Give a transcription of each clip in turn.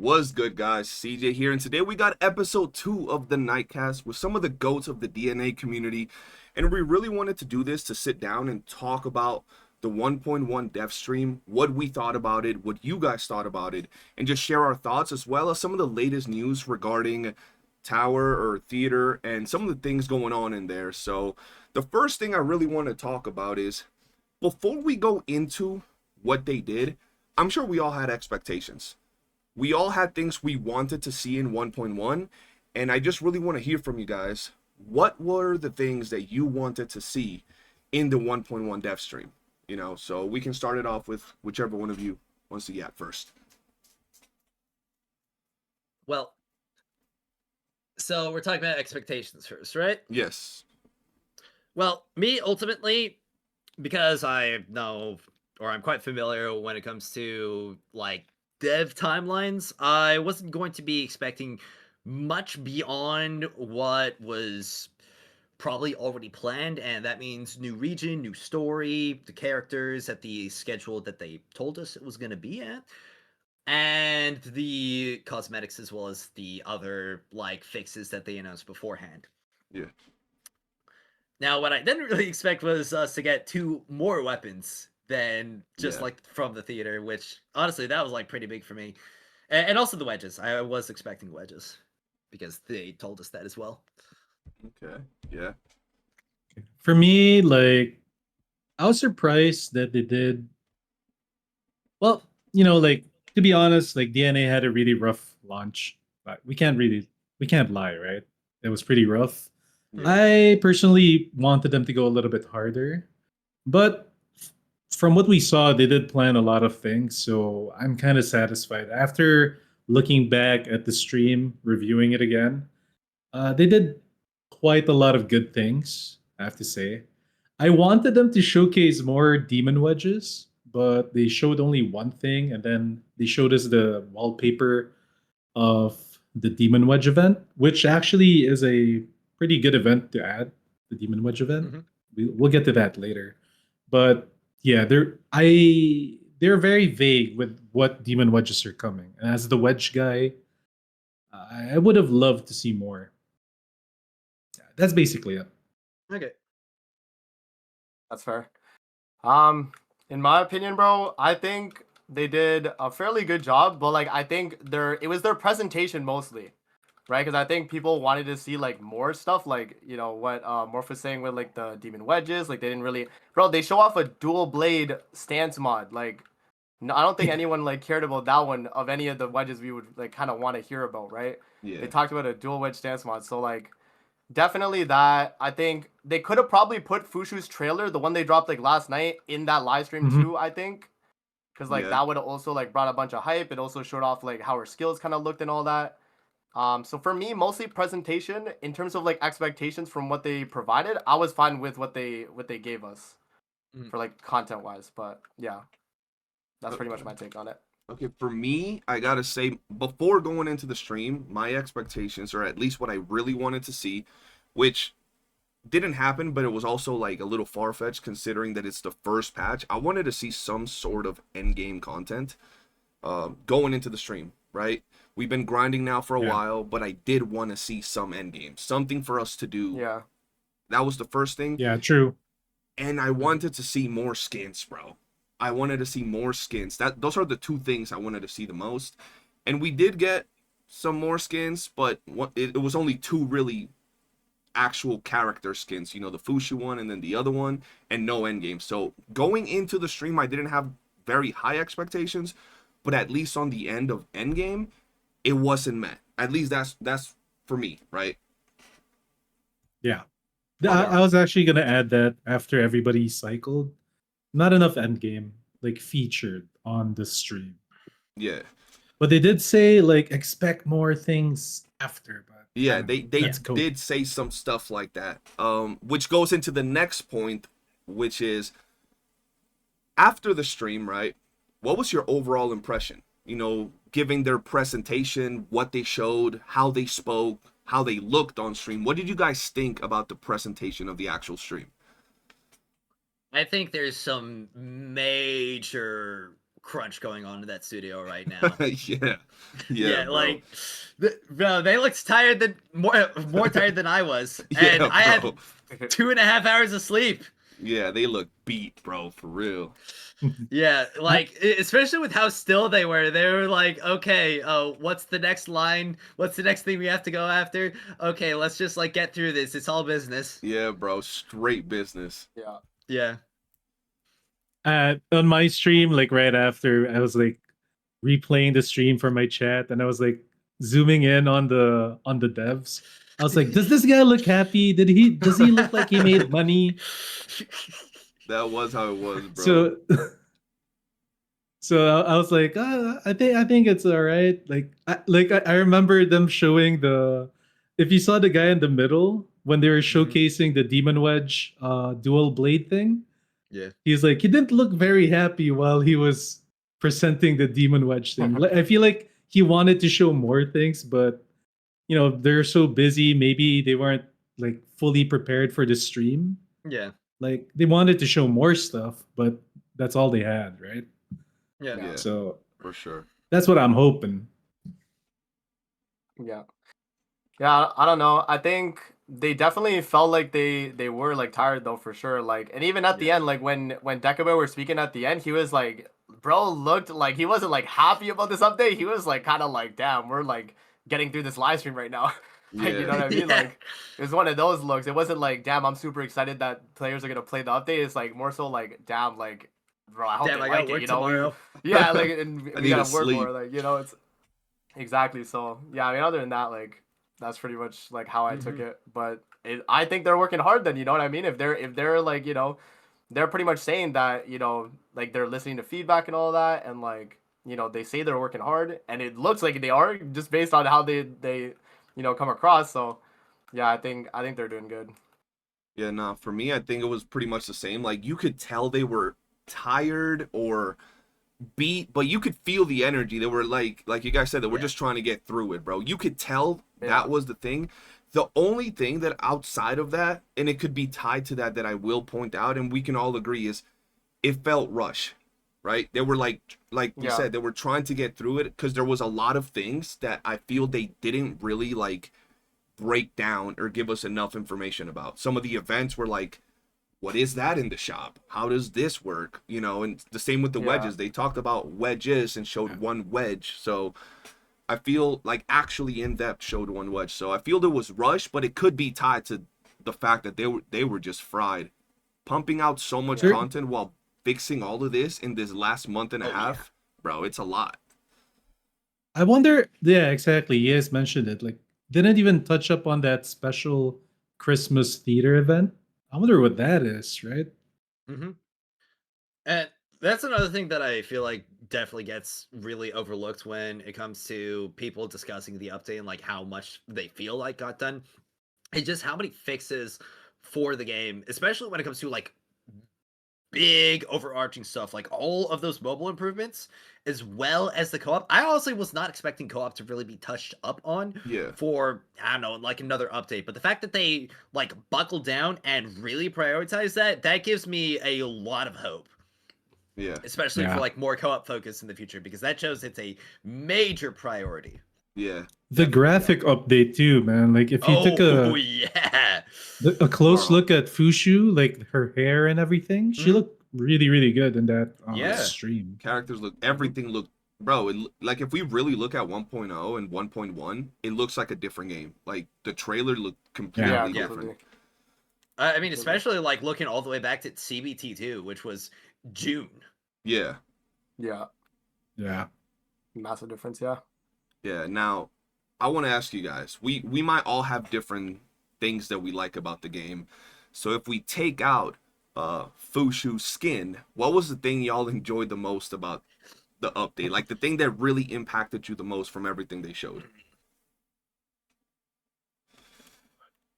Was good, guys? CJ here, and today we got episode 2 of the Nightcast with some of the GOATs of the DNA community. And we really wanted to do this to sit down and talk about the 1.1 dev stream, what we thought about it, what you guys thought about it, and just share our thoughts as well as some of the latest news regarding Tower or Theater and some of the things going on in there. So, the first thing I really want to talk about is before we go into what they did, I'm sure we all had expectations. We all had things we wanted to see in 1.1, and I just really want to hear from you guys. What were the things that you wanted to see in the 1.1 dev stream? So we can start it off with whichever one of you wants to get first. Well, so we're talking about expectations first, right? Yes. Well, me, ultimately, because I know, or I'm quite familiar when it comes to, dev timelines, I wasn't going to be expecting much beyond what was probably already planned, and that means new region, new story, the characters at the schedule that they told us it was going to be at, and the cosmetics as well as the other fixes that they announced beforehand. Yeah. Now, what I didn't really expect was us to get 2 more weapons than just from the theater, which honestly that was pretty big for me, and also the wedges. I was expecting wedges because they told us that as well. Okay. Yeah. For me, I was surprised that they did. Well, to be honest, DNA had a really rough launch, but we can't lie, right? It was pretty rough. Yeah. I personally wanted them to go a little bit harder, but from what we saw, they did plan a lot of things, so I'm kind of satisfied. After looking back at the stream, reviewing it again, they did quite a lot of good things, I have to say. I wanted them to showcase more demon wedges, but they showed only one thing, and then they showed us the wallpaper of the demon wedge event, which actually is a pretty good event to add, the demon wedge event. Mm-hmm. We'll get to that later. But yeah, they're very vague with what demon wedges are coming. And as the wedge guy, I would have loved to see more. That's basically it. Okay. That's fair. In my opinion, bro, I think they did a fairly good job, but I think it was their presentation mostly, right? Because I think people wanted to see more stuff, what Morph was saying with the demon wedges. They didn't really, bro. They show off a dual blade stance mod. No, I don't think anyone cared about that one of any of the wedges we would kind of want to hear about, right? Yeah. They talked about a dual wedge stance mod, so definitely that. I think they could have probably put Fushu's trailer, the one they dropped last night, in that live stream too, I think. Because that would have also brought a bunch of hype. It also showed off how her skills kind of looked and all that. So for me, mostly presentation. In terms of expectations from what they provided, I was fine with what they gave us for content wise. But yeah, that's pretty much my take on it. Okay, for me, I gotta say, before going into the stream, my expectations, or at least what I really wanted to see, which didn't happen, but it was also a little far-fetched considering that it's the first patch. I wanted to see some sort of endgame content going into the stream, right? We've been grinding now for a while, but I did want to see some endgame, something for us to do. Yeah. That was the first thing. Yeah, true. And I wanted to see more skins, bro. I wanted to see more skins. Those are the 2 things I wanted to see the most. And we did get some more skins, but it was only 2 really actual character skins. The Fushi one and then the other one, and no endgame. So going into the stream, I didn't have very high expectations, but at least on the end of endgame, it wasn't met. At least that's for me, right? Yeah. I was actually going to add that after everybody cycled, not enough endgame featured on the stream. Yeah. But they did say expect more things after. But yeah, they did say some stuff like that. Which goes into the next point, which is after the stream, right? What was your overall impression? Giving their presentation, what they showed, how they spoke, how they looked on stream. What did you guys think about the presentation of the actual stream? I think there's some major crunch going on in that studio right now. Yeah, Yeah, bro. like, bro, they looked tired than more tired than I was, and Yeah, I had bro. 2.5 hours of sleep. Yeah, they look beat, bro, for real. Yeah, I, like especially with how still they were. They were like, okay, what's the next line? What's the next thing we have to go after? Okay, let's just like get through this. It's all business. Yeah, bro, straight business. Yeah. Yeah. on my stream, like right after, I was like replaying the stream for my chat, and I was like zooming in on the devs. I was like, does this guy look happy? Does he look like he made money? That was how it was, bro. So so I was like, I think it's all right. I remember them showing the, if you saw the guy in the middle when they were Mhm. showcasing the Demon Wedge dual blade thing. Yeah. He's like, he didn't look very happy while he was presenting the Demon Wedge thing. I feel like he wanted to show more things, but they're so busy. Maybe they weren't like fully prepared for the stream. Yeah. Like they wanted to show more stuff, but that's all they had, right? Yeah. Yeah, So for sure. that's what I'm hoping. Yeah. Yeah, I don't know. I think they definitely felt like they were like tired though for sure. Like, and even at the Yeah. end, like when Dekaba were speaking at the end, he was like, bro looked like he wasn't like happy about this update. He was like kind of like, damn, we're like getting through this live stream right now. Like, you know Yeah, what I mean? Yeah. Like, it was one of those looks. It wasn't like, damn, I'm super excited that players are gonna play the update. It's like more so like, damn, like, bro, I hope Damn, they I got like it. work You know, tomorrow. yeah, like, and I we need to gotta work sleep. more. Like, you know, it's exactly. So yeah, I mean, other than that, like that's pretty much like how I took Mhm. it. But I think they're working hard. Then you know what I mean. If they're like they're pretty much saying that like they're listening to feedback and all that, and like they say they're working hard, and it looks like they are just based on how they come across. So yeah, I think they're doing good. Yeah, nah, for me, I think it was pretty much the same. Like, you could tell they were tired or beat, but you could feel the energy. They were like you guys said, they were Yeah. just trying to get through it, bro. You could tell Yeah. that was the thing. The only thing that outside of that, and it could be tied to that, that I will point out, and we can all agree, is it felt rush, right? They were like we Yeah. said, they were trying to get through it because there was a lot of things that I feel they didn't really like break down or give us enough information about. Some of the events were like, what is that in the shop? How does this work? And the same with the Yeah. wedges. They talked about wedges and showed one wedge. So I feel like actually in depth showed one wedge. So I feel there was rush, but it could be tied to the fact that they were just fried, pumping out so much Yeah. content while fixing all of this in this last month and a Oh yeah. half. Bro, it's a lot. I wonder. Yeah, exactly. Yes, mentioned it. Like, didn't even touch up on that special Christmas theater event. I wonder what that is, right? Mm-hmm. And that's another thing that I feel like definitely gets really overlooked when it comes to people discussing the update and like how much they feel like got done. It's just how many fixes for the game, especially when it comes to like big overarching stuff, like all of those mobile improvements, as well as the co-op. I honestly was not expecting co-op to really be touched up on Yeah. for, I don't know, like another update. But the fact that they like buckled down and really prioritize that gives me a lot of hope, Yeah. especially for Yeah. like more co-op focus in the future, because that shows it's a major priority. Yeah. The Definitely. graphic update too, man. Like if you took Oh yeah. a close Bro. look at Fushu, like her hair and everything, she Mhm. looked really, really good in that Yeah. stream. Characters look, everything looked, bro, like if we really look at 1.0 and 1.1, it looks like a different game. Like the trailer looked Yeah. completely Yeah. different. Completely. I mean, Completely. especially like looking all the way back to CBT2, which was June. Yeah. Yeah. Yeah. Massive difference. Yeah. Yeah. Now, I want to ask you guys. We might all have different things that we like about the game. So if we take out Fushu's skin, what was the thing y'all enjoyed the most about the update? Like the thing that really impacted you the most from everything they showed?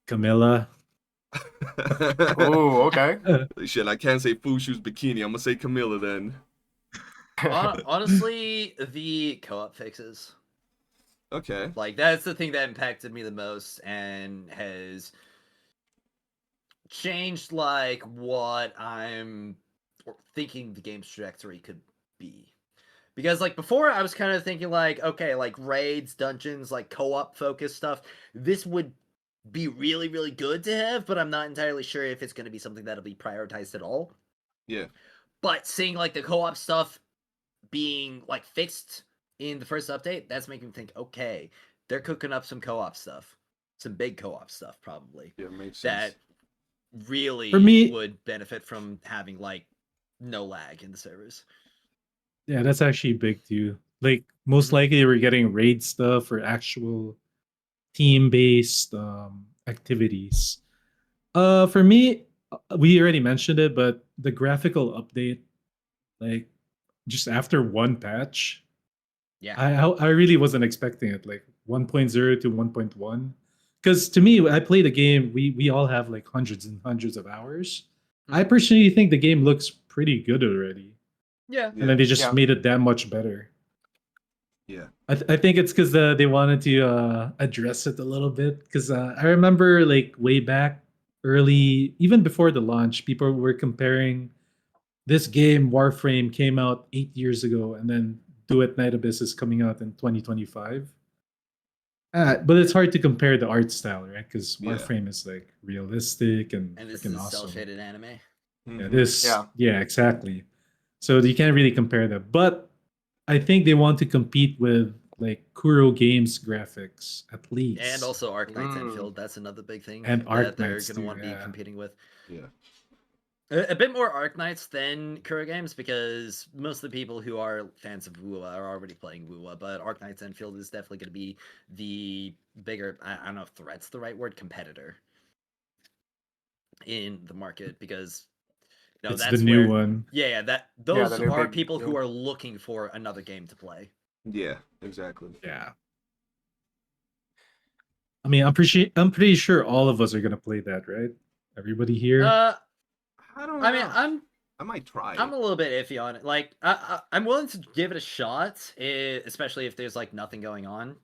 Camilla. Oh, okay. Shit, I can't say Fushu's bikini. I'm gonna say Camilla then. Honestly, the co-op fixes. Okay. Like that's the thing that impacted me the most and has changed like what I'm thinking the game's trajectory could be. Because like before I was kind of thinking like, okay, like raids, dungeons, like co-op focused stuff, this would be really, really good to have, but I'm not entirely sure if it's going to be something that'll be prioritized at all. Yeah. But seeing like the co-op stuff being like fixed in the first update, that's making me think, okay, they're cooking up some co-op stuff, some big co-op stuff probably. Yeah, makes that sense. really For me- would benefit from having like no lag in the servers. Yeah, that's actually big too. Like most Mhm. likely we're getting raid stuff or actual team-based activities. For me, we already mentioned it, but the graphical update, like just after one patch, Yeah. I really wasn't expecting it. Like 1.0 to 1.1, because to me, I play the game. We all have like hundreds and hundreds of hours. I Mhm. personally think the game looks pretty good already, Yeah. and then they just Yeah. made it that much better. Yeah. I think it's because they wanted to address it a little bit. Because I remember like way back early, even before the launch, people were comparing this game. Warframe came out 8 years ago, and then Duet Night Abyss is coming out in 2025. But it's hard to compare the art style, right? Because Yeah. Warframe is like realistic and And this freaking is cell awesome. shaded anime. Yeah, Mhm. this. Yeah. Yeah, exactly. So you can't really compare that. But I think they want to compete with like Kuro Games graphics at least, And also Arknights Mm. Enfield, that's another big thing and that they're Arknights going to too. want to be Yeah. competing with. Yeah. A bit more Arknights than Kuro Games because most of the people who are fans of WUA are already playing WUA, but Arknights Enfield is definitely going to be the bigger, I don't know if threat's the right word, competitor in the market because It's the that's new where one. yeah, the those new are big people who game. are looking for another game to play. Yeah. Exactly. Yeah. I mean, I'm pretty sure all of us are gonna play that, right? Everybody here. I don't I mean, know. I might try I'm it. a little bit iffy on it. Like, I'm willing to give it a shot, especially if there's like nothing going on.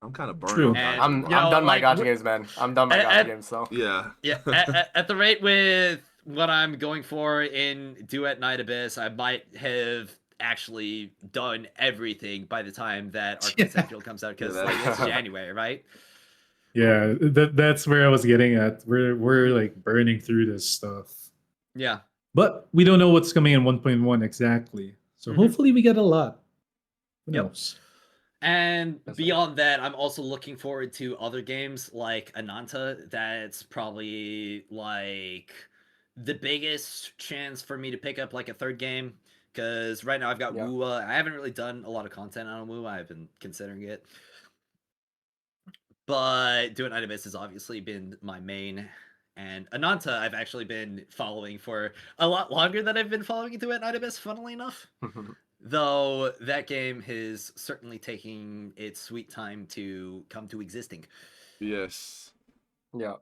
I'm kind of burned True. on And Gacha, I'm bro. I'm done my like, gacha games, man. I'm done my at- gacha at- games. So Yeah. yeah, at the rate with what I'm going for in Duet Night Abyss, I might have actually done everything by the time that Arknights Yeah. Enfield comes out because Yeah, like it's that- January, right? Yeah, that's where I was getting at. We're like burning through this stuff, Yeah. but we don't know what's coming in 1.1 exactly. So Mhm. hopefully we get a lot. Who Yep. knows? And That's beyond that, I'm also looking forward to other games like Ananta. That's probably like the biggest chance for me to pick up like a third game. Because right now I've got Yeah. WUA. I haven't really done a lot of content on WUA. I've been considering it. But Duet Night Abyss has obviously been my main. And Ananta I've actually been following for a lot longer than I've been following Duet Night Abyss, funnily enough. Though that game is certainly taking its sweet time to come to existing. Yes. yeah.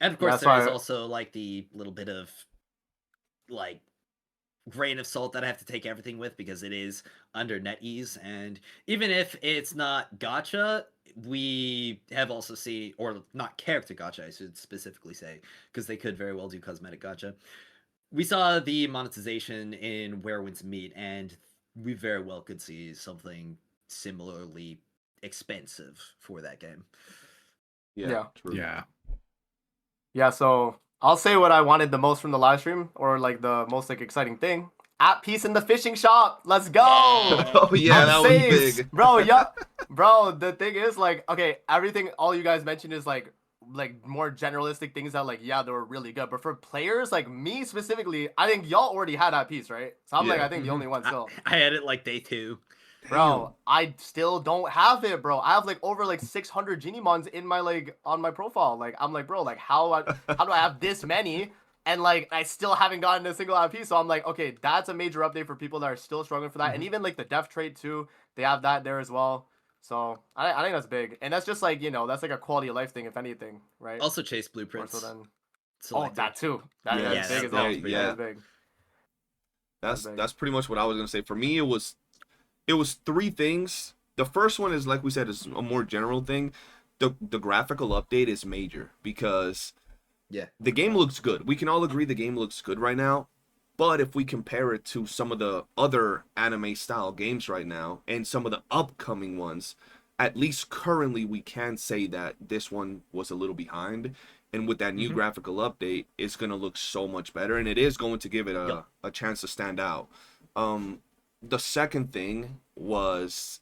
And of course, That's there is why. also like the little bit of like grain of salt that I have to take everything with because it is under NetEase. And even if it's not gacha, we have also seen, or not character gacha, I should specifically say, because they could very well do cosmetic gacha. We saw the monetization in Where Winds Meet, and we very well could see something similarly expensive for that game. Yeah. Yeah. True. Yeah. Yeah, so I'll say what I wanted the most from the live stream, or like the most like exciting thing. At peace in the fishing shop. Let's go. Oh yeah, I'm that was safe. big. Bro, yeah. Bro, the thing is like, okay, everything all you guys mentioned is like more generalistic things that like, yeah, they were really good. But for players like me specifically, I think y'all already had at peace, right? So I'm like, Yeah. I think the only one still. I had it like day 2. Bro, I still don't have it, bro. I have like over like 600 Genimons in my like on my profile. Like I'm like, bro, like how do I have this many? And like I still haven't gotten a single IP. So I'm like, okay, that's a major update for people that are still struggling for that. And even like the dev trade too, they have that there as well. So I think that's big. And that's just like, that's like a quality of life thing, if anything, right? Also chase Or blueprints. so then. selected. That too. That's Yes, big as that well. was pretty yeah. That is big. big. That's pretty much what I was gonna say. For me, it was 3 things. The first one is, like we said, is a more general thing. The graphical update is major because Yeah. The game looks good. We can all agree the game looks good right now. But if we compare it to some of the other anime style games right now and some of the upcoming ones, at least currently we can say that this one was a little behind. And with that new graphical update, it's going to look so much better. And it is going to give it a chance to stand out. The second thing was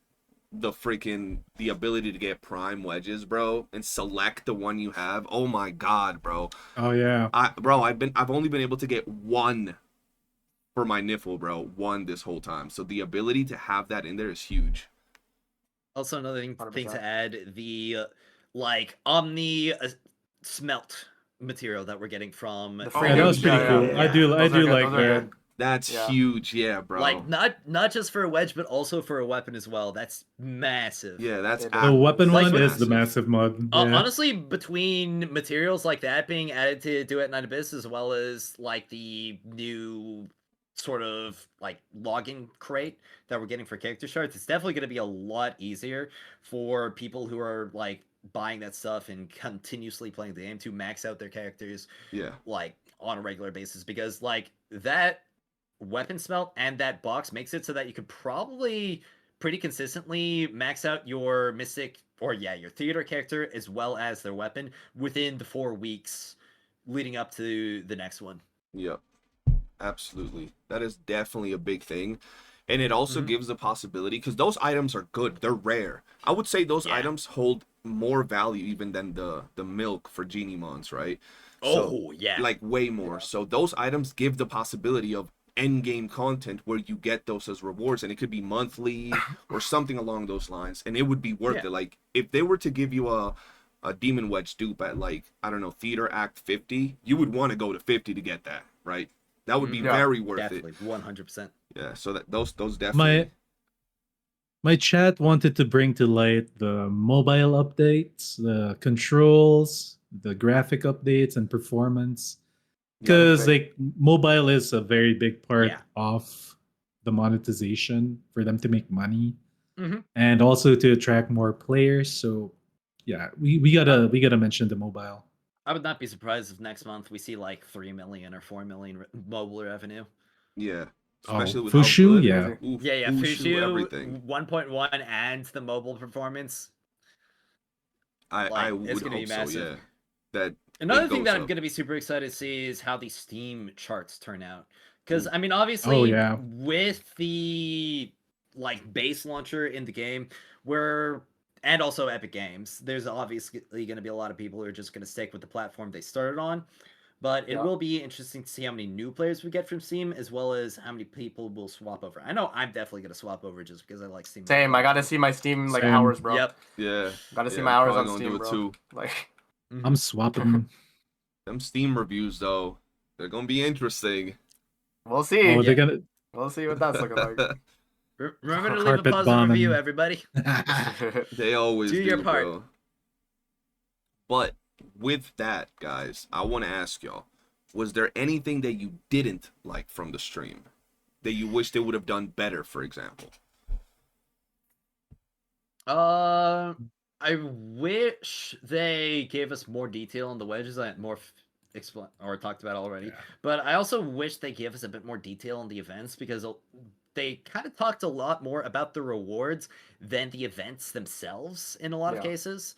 the ability to get prime wedges, bro, and select the one you have. Oh my god, bro. Oh yeah. I've only been able to get one for my niffle, bro. One this whole time. So the ability to have that in there is huge. Also, another thing 100%. to add, the like omni smelt material that we're getting from The Yeah, frame that was pretty yeah, cool. yeah, I yeah. do Those are good, like those are that. good. That's Yeah. huge, yeah, bro. like not just for a wedge, but also for a weapon as well. That's massive. Yeah, that's It The weapon Like, one is the massive. massive mod. Yeah. Honestly, between materials like that being added to Duet 9 Abyss, as well as like the new sort of like login crate that we're getting for character shards, it's definitely going to be a lot easier for people who are like buying that stuff and continuously playing the game to max out their characters Yeah. like on a regular basis, because like that weapon smelt and that box makes it so that you could probably pretty consistently max out your mystic or your theater character as well as their weapon within the 4 weeks leading up to the next one. Yep. Absolutely. That is definitely a big thing. And it also gives the possibility, because those items are good. They're rare. I would say those items hold more value even than the milk for Genie Mons, right? Oh, yeah. Like way more. So those items give the possibility of end game content where you get those as rewards, and it could be monthly or something along those lines, and it would be worth it. Like if they were to give you a Demon Wedge dupe at like, I don't know, Theater Act 50, you would want to go to 50 to get that, right? That would be very worth definitely, it. 100%. Yeah, so that those definitely. My chat wanted to bring to light the mobile updates, the controls, the graphic updates, and performance. Because like mobile is a very big part of the monetization for them to make money, and also to attract more players. So yeah, we gotta mention the mobile. I would not be surprised if next month we see like 3 million or 4 million mobile revenue. Yeah. Especially with Fushu, how good. yeah. Ooh, Fushu, everything. 1.1 and the mobile performance. I would it's gonna hope be massive. so, yeah. That Another thing that I'm gonna be super excited to see is how the Steam charts turn out. Because I mean, obviously, with the like base launcher in the game, and also Epic Games, there's obviously gonna be a lot of people who are just gonna stick with the platform they started on. But it will be interesting to see how many new players we get from Steam, as well as how many people will swap over. I know I'm definitely gonna swap over just because I like Steam. Same. I gotta see my Steam like hours, bro. Yep. Yeah. Gotta see my hours on Steam, Steam, bro. Too. Like, I'm swapping. Them Steam reviews though, they're gonna be interesting. We'll see. Oh, they're gonna. We'll see what that's looking like. Remember to leave a positive review, everybody. They always do your part. bro. But with that, guys, I want to ask y'all, was there anything that you didn't like from the stream that you wish they would have done better, for example? I wish they gave us more detail on the wedges and more talked about already. But I also wish they gave us a bit more detail on the events, because they kind of talked a lot more about the rewards than the events themselves in a lot of cases.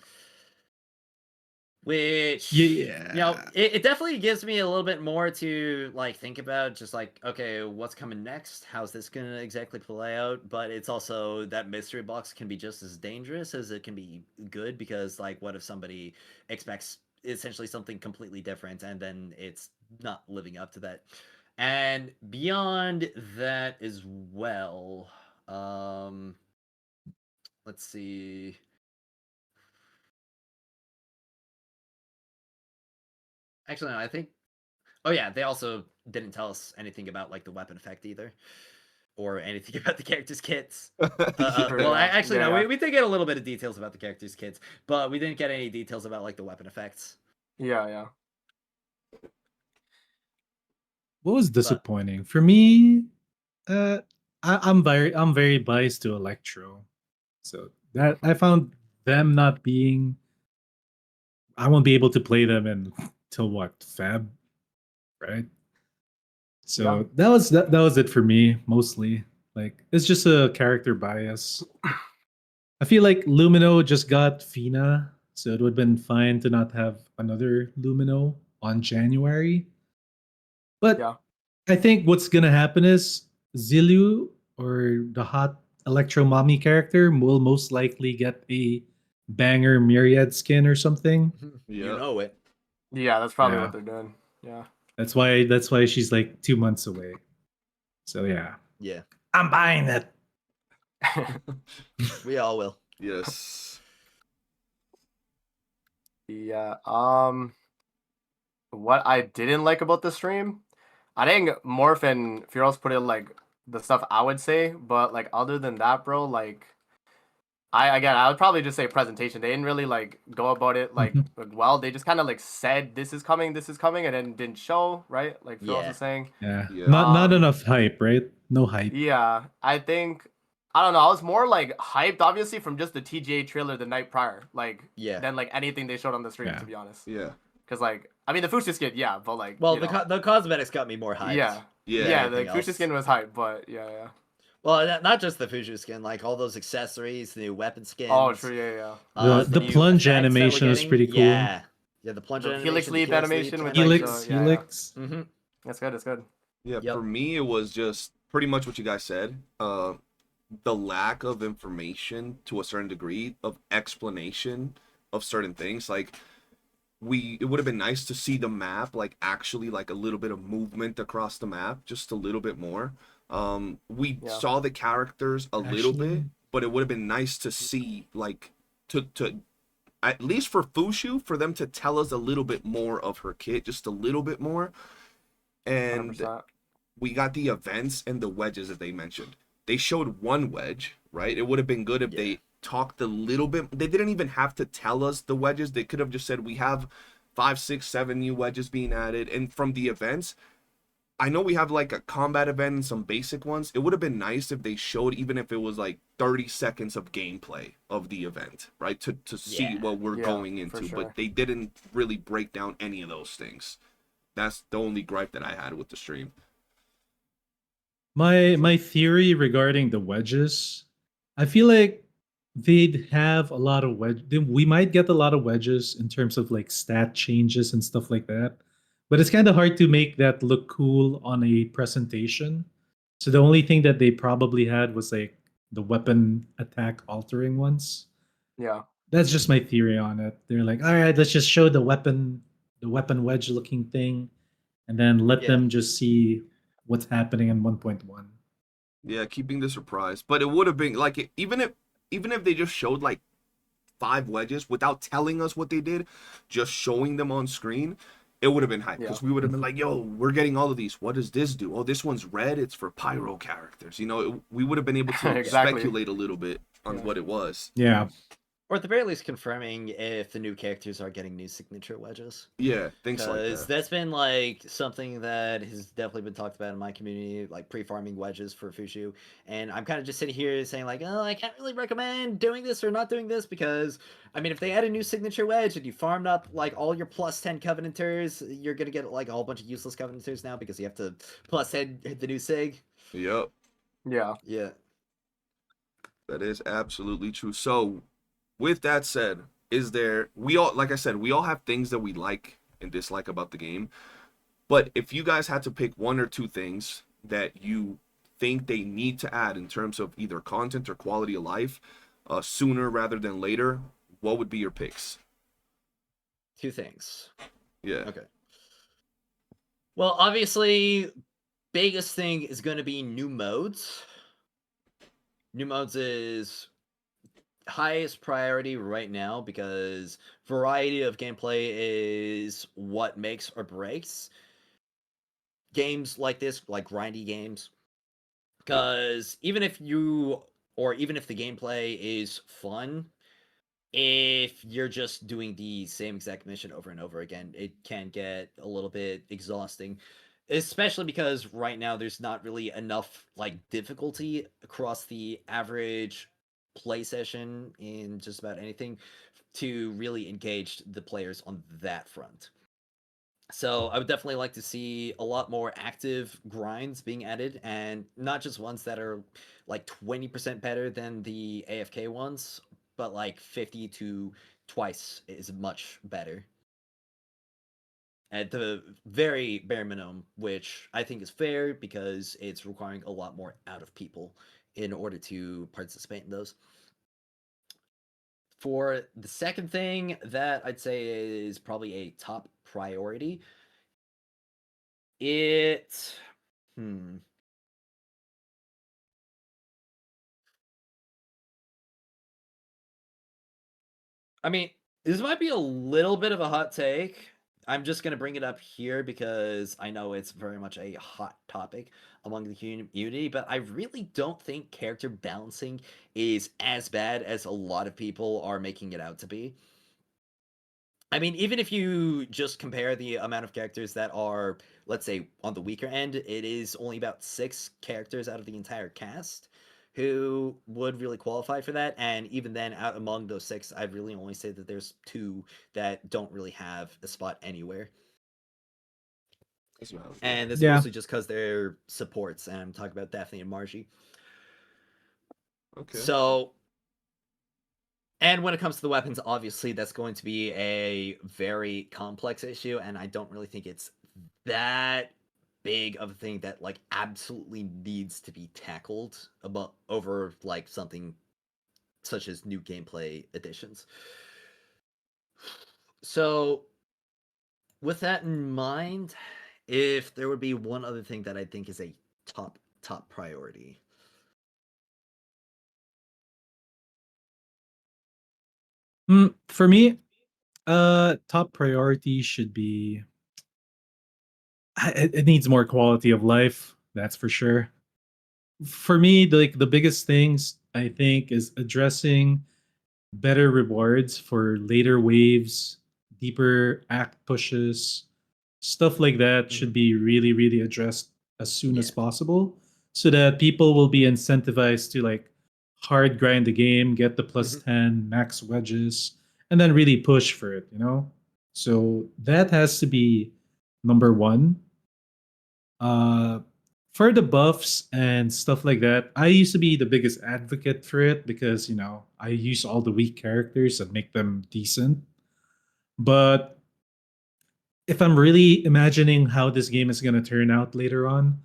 Which, it definitely gives me a little bit more to like think about, just like, okay, what's coming next? How's this gonna exactly play out? But it's also that mystery box can be just as dangerous as it can be good, because like, what if somebody expects essentially something completely different and then it's not living up to that? And beyond that as well, let's see. Actually, no, I think. Oh yeah, they also didn't tell us anything about like the weapon effect either, or anything about the characters' kits. Well, actually, no, we did get a little bit of details about the characters' kits, but we didn't get any details about like the weapon effects. Yeah. What was disappointing for me? I'm very biased to Electro, so that I found them not being. I won't be able to play them in till what, Feb, right? Yeah. So that was it for me mostly. Like it's just a character bias. I feel like Lumino just got Fina, so it would have been fine to not have another Lumino on January. But Yeah. I think what's gonna happen is Zilu, or the hot Electro Mommy character, will most likely get a banger Myriad skin or something. You Yeah. know it. Yeah, that's probably Yeah. what they're doing. Yeah. That's why she's like 2 months away. So yeah, Yeah, I'm buying it. we all will. Yes. Yeah. What I didn't like about the stream, I think Morph and Feroz put in like the stuff I would say, but like other than that, bro, like I would probably just say presentation. They didn't really like go about it like well. They just kind of like said this is coming, and then didn't show, right? Like Feroz Yeah. was saying. Yeah, Yeah. not enough hype, right? No hype. Yeah, I think I don't know. I was more like hyped, obviously, from just the TGA trailer the night prior, like Yeah. than like anything they showed on the stream, Yeah. to be honest. Yeah. Because like I mean the Fuchsia skin, yeah, but like Well, you the know. the cosmetics got me more hyped. Yeah. Yeah. Yeah, the anything Fuchsia else. skin was hype, but yeah. Well, not just the Fuju skin, like all those accessories, the new weapon skins. Oh, true, yeah. The new plunge effects that we're animation is getting. pretty cool. Yeah, the plunge The animation, Helix the Leap Helix animation with, animation. like, Helix. Mm-hmm. That's good, that's good. Yeah, Yep. for me, it was just pretty much what you guys said. The lack of information to a certain degree of explanation of certain things. Like, it would have been nice to see the map, like, actually, like, a little bit of movement across the map, just a little bit more. We Yeah. saw the characters a little bit, Actually- but it would have been nice to see, like, to at least for Fushu, for them to tell us a little bit more of her kit, just a little bit more. And 100%. we got the events and the wedges that they mentioned. They showed one wedge, right? It would have been good if they talked a little bit. They didn't even have to tell us the wedges. They could have just said we have 5, 6, 7 new wedges being added. And from the events, I know we have like a combat event and some basic ones. It would have been nice if they showed, even if it was like 30 seconds of gameplay of the event, right? To see Yeah. what we're Yeah, going for into. sure. But they didn't really break down any of those things. That's the only gripe that I had with the stream. My theory regarding the wedges, I feel like they'd have a lot of we might get a lot of wedges in terms of like stat changes and stuff like that. But it's kind of hard to make that look cool on a presentation. So the only thing that they probably had was like the weapon attack altering ones. Yeah. That's just my theory on it. They're like, all right, let's just show the weapon wedge looking thing, and then let Yeah. them just see what's happening in 1.1. Yeah, keeping the surprise. But it would have been like even if they just showed like 5 wedges without telling us what they did, just showing them on screen, it would have been hype because we would have been like, "Yo, we're getting all of these. What does this do? Oh, this one's red. It's for pyro characters." You know, we would have been able to Exactly. speculate a little bit on what it was. Yeah. Or at the very least, confirming if the new characters are getting new signature wedges. Yeah, things like Because that. that's been like something that has definitely been talked about in my community, like pre-farming wedges for Fushu. And I'm kind of just sitting here saying like, oh, I can't really recommend doing this or not doing this because, I mean, if they add a new signature wedge and you farmed up like all your plus 10 Covenanters, you're gonna get like a whole bunch of useless Covenanters now because you have to plus 10 hit the new sig. Yep, Yeah. Yeah. that is absolutely true. So, with that said, we all, like I said, we all have things that we like and dislike about the game. But if you guys had to pick 1 or 2 things that you think they need to add in terms of either content or quality of life, sooner rather than later, what would be your picks? 2 things. Yeah. Okay. Well, obviously, biggest thing is going to be new modes. New modes is highest priority right now because variety of gameplay is what makes or breaks games like this, like grindy games. Because even if the gameplay is fun, if you're just doing the same exact mission over and over again, it can get a little bit exhausting. Especially because right now there's not really enough like difficulty across the average play session in just about anything to really engage the players on that front. So I would definitely like to see a lot more active grinds being added, and not just ones that are like 20% better than the AFK ones, but like 50 to twice is much better. At the very bare minimum, which I think is fair because it's requiring a lot more out of people in order to participate in those. For the second thing that I'd say is probably a top priority, it I mean, this might be a little bit of a hot take. I'm just going to bring it up here because I know it's very much a hot topic among the community, but I really don't think character balancing is as bad as a lot of people are making it out to be. I mean, even if you just compare the amount of characters that are, let's say, on the weaker end, it is only about 6 characters out of the entire cast who would really qualify for that. And even then, out among those 6, I'd really only say that there's 2 that don't really have a spot anywhere. And it's Yeah. mostly just because they're supports, and I'm talking about Daphne and Margie. Okay. So, and when it comes to the weapons, obviously that's going to be a very complex issue, and I don't really think it's that big of a thing that like absolutely needs to be tackled about over like something such as new gameplay additions. So, with that in mind, if there would be one other thing that I think is a top priority. For me, top priority should be it needs more quality of life. That's for sure. For me, the biggest things I think is addressing better rewards for later waves, deeper act pushes, stuff like that should be really, really addressed as soon as Yeah. possible so that people will be incentivized to like hard grind the game, get the plus 10, max wedges, and then really push for it, you know? So that has to be number one. Uh, for the buffs and stuff like that, I used to be the biggest advocate for it because, you know, I use all the weak characters and make them decent. But if I'm really imagining how this game is going to turn out later on,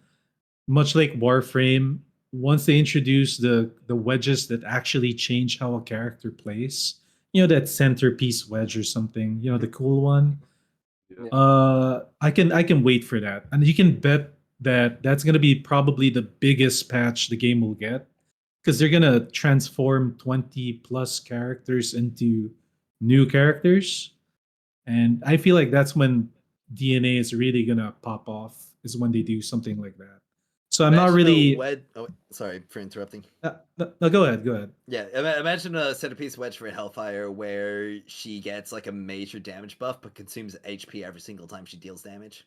much like Warframe, once they introduce the wedges that actually change how a character plays, you know, that centerpiece wedge or something, you know, the cool one, I can wait for that, and you can bet that that's gonna be probably the biggest patch the game will get because they're gonna transform 20 plus characters into new characters, and I feel like that's when DNA is really gonna pop off. Is when they do something like that. So I'm not Imagine a really. wedge. Oh, sorry for interrupting. No, go ahead. Go ahead. Yeah, imagine a centerpiece wedge for Hellfire where she gets like a major damage buff but consumes HP every single time she deals damage.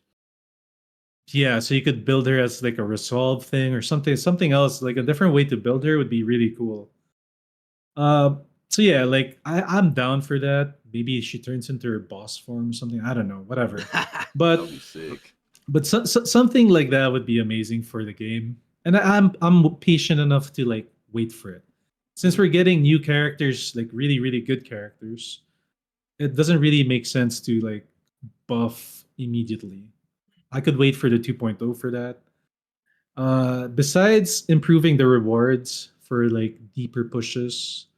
Yeah, so you could build her as like a resolve thing or something else. Like a different way to build her would be really cool. Uh, so yeah, like I'm down for that. Maybe she turns into her boss form or something. I don't know, whatever. That would be But sick. something like that would be amazing for the game. And I'm patient enough to like wait for it. Since we're getting new characters, like really really good characters, it doesn't really make sense to like buff immediately. I could wait for the 2.0 for that. Besides improving the rewards for like deeper pushes,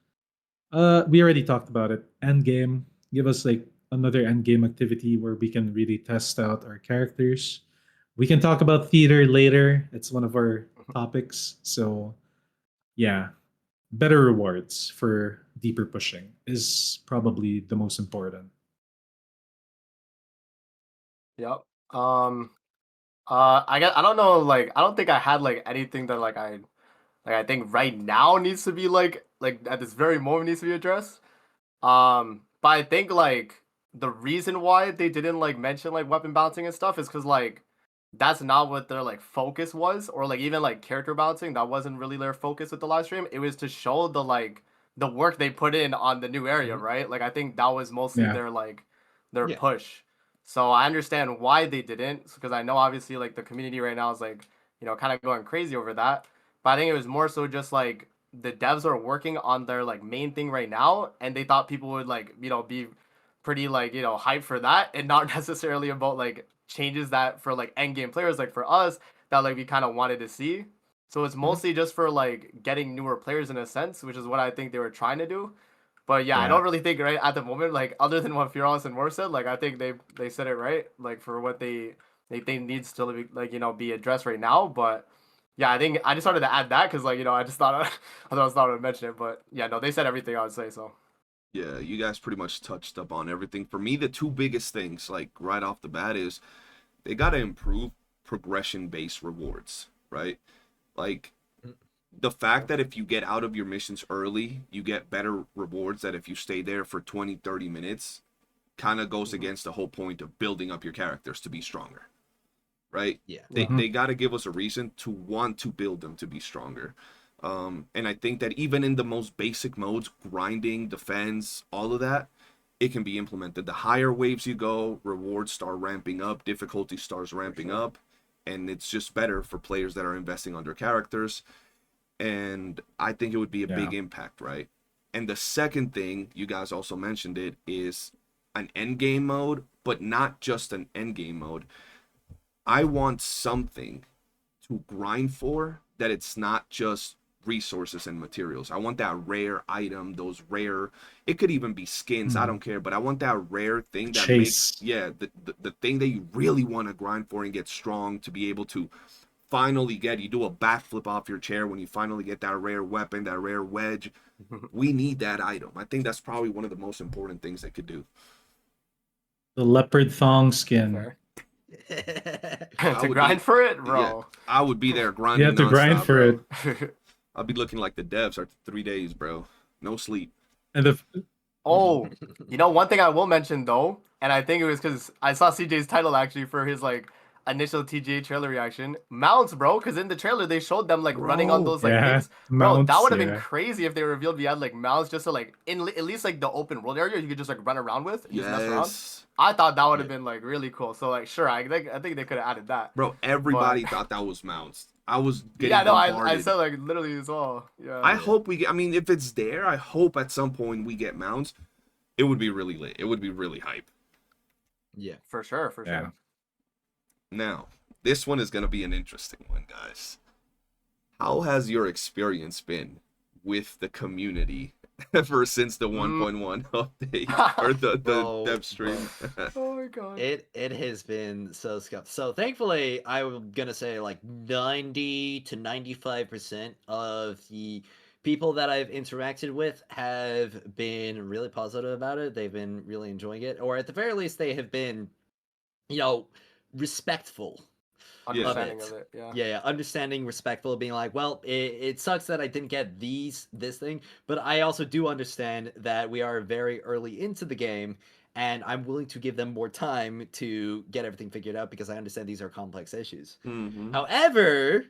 we already talked about it. End game, give us like another end game activity where we can really test out our characters. We can talk about theater later. It's one of our topics. So yeah, better rewards for deeper pushing is probably the most important. Yep. I don't know. Like, I don't think I had like anything that I think right now needs to be like at this very moment needs to be addressed. But I think like the reason why they didn't like mention like weapon balancing and stuff is because like that's not what their like focus was, or like even like character balancing, that wasn't really their focus with the live stream. It was to show the work they put in on the new area, right? Like I think that was mostly Yeah. their like their Yeah. push. So I understand why they didn't, because I know obviously like the community right now is like, kind of going crazy over that. But I think it was more so just like the devs are working on their like main thing right now, and they thought people would like, be pretty like, hyped for that, and not necessarily about like changes that for like end game players like for us that like we kind of wanted to see. So it's mostly just for like getting newer players in a sense, which is what I think they were trying to do. But yeah, I Yeah. don't really think right at the moment, like other than what Fearless and Morph said, like I think they said it right, like for what they think needs to be like be addressed right now. But yeah, I think I just wanted to add that because like I just thought I thought I would mention it. But yeah, no, they said everything I would say. So Yeah, you guys pretty much touched up on everything. For me, the two biggest things, like right off the bat, is they got to improve progression-based rewards, right? Like the fact that if you get out of your missions early, you get better rewards that if you stay there for 20, 30 minutes, kind of goes against the whole point of building up your characters to be stronger, right? Yeah. They got to give us a reason to want to build them to be stronger. And I think that even in the most basic modes, grinding, defense, all of that, it can be implemented. The higher waves you go, rewards start ramping up, difficulty starts ramping up, and it's just better for players that are investing on their characters. And I think it would be a big impact, right? And the second thing, you guys also mentioned it, is an end game mode, but not just an end game mode. I want something to grind for that it's not just resources and materials. I want that rare item, those rare, it could even be skins, I don't care, but I want that rare thing that makes, the thing that you really want to grind for and get strong to be able to finally get, you do a backflip off your chair when you finally get that rare weapon, that rare wedge. We need that item. I think that's probably one of the most important things they could do. The leopard thong skin. fair. I To would grind be- for it, Yeah, bro. I would be there You grinding have to grind nonstop, for bro. it. I'll be looking like the devs after 3 days, bro. No sleep. And the Oh, one thing I will mention though, and I think it was because I saw CJ's title actually for his like initial TGA trailer reaction. Mounts, bro, because in the trailer they showed them like running on Bro, those like yeah, things. Bro, that mounts, would have been yeah. crazy if they revealed we had like mounts just to like in at least like the open world area you could just like run around with and just mess around. Yes. I thought that would have been like really cool. So like sure, I think they could have added that. Bro, everybody thought that was mounts. I was getting Yeah, no, I bombarded. said like literally as well. Yeah. I hope we get, I mean, if it's there, I hope at some point we get mounts. It would be really lit. It would be really hype. Yeah. For sure, for Yeah. sure. Now, this one is going to be an interesting one, guys. How has your experience been with the community ever since the 1.1 update or the Bro, dev stream? Oh my god. It has been so scuffed. So thankfully, I'm gonna say like 90 to 95% of the people that I've interacted with have been really positive about it. They've been really enjoying it, or at the very least, they have been, respectful. Understanding it. of it, yeah. Yeah, understanding, respectful, being like, well, it sucks that I didn't get this thing, but I also do understand that we are very early into the game, and I'm willing to give them more time to get everything figured out because I understand these are complex issues. Mm-hmm. However,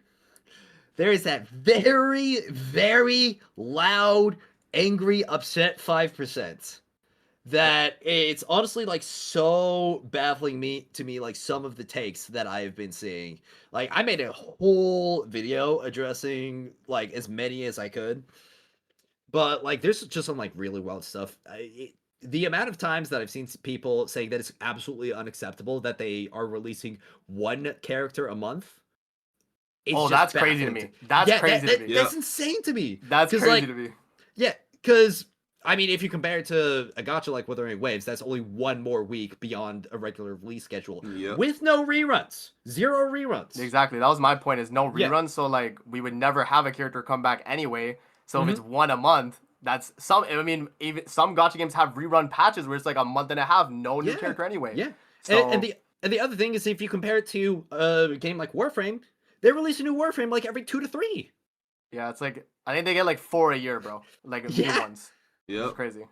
there is that very, very loud, angry, upset 5%. That it's honestly like so baffling to me like some of the takes that I've been seeing. Like I made a whole video addressing like as many as I could, but like there's just some like really wild stuff. The amount of times that I've seen people saying that it's absolutely unacceptable that they are releasing one character a month. Oh, that's crazy to me. That's crazy to me. That's insane to me. That's crazy to me. Yeah, because I mean, if you compare it to a gacha like Wuthering Waves, that's only one more week beyond a regular release schedule with no reruns, 0 reruns. Exactly, that was my point. Is no reruns, Yeah. so like we would never have a character come back anyway. So if it's one a month, that's some. I mean, even some gacha games have rerun patches where it's like a month and a half, no new character anyway. Yeah, So, and the other thing is if you compare it to a game like Warframe, they release a new Warframe like every 2 to 3. yeah, it's like I think they get like 4 a year, bro. Like new ones. Yep. It's crazy.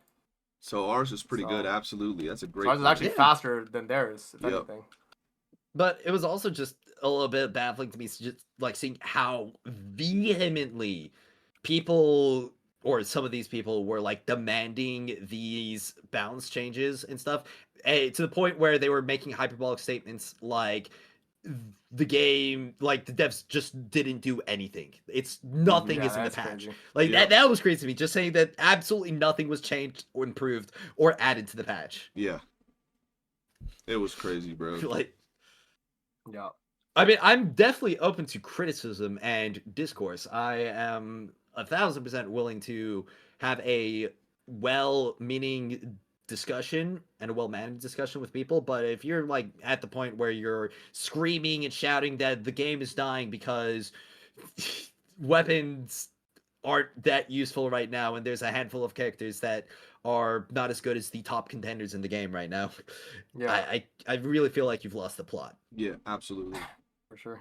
So ours is pretty good. So- Absolutely. That's a great So ours is point. actually faster than theirs, if Yep. anything. But it was also just a little bit baffling to me, just like seeing how vehemently people or some of these people were like demanding these balance changes and stuff, to the point where they were making hyperbolic statements like the game, like the devs just didn't do anything. It's nothing Yeah, is in the that's patch. crazy. Like Yeah. that was crazy to me. Just saying that absolutely nothing was changed or improved or added to the patch. Yeah. It was crazy, bro. Like, Yeah. I mean, I'm definitely open to criticism and discourse. I am 1,000% willing to have a well-meaning discussion and a well-managed discussion with people. But if you're like at the point where you're screaming and shouting that the game is dying because weapons aren't that useful right now, and there's a handful of characters that are not as good as the top contenders in the game right now, Yeah, I really feel like you've lost the plot. Yeah, absolutely. for sure.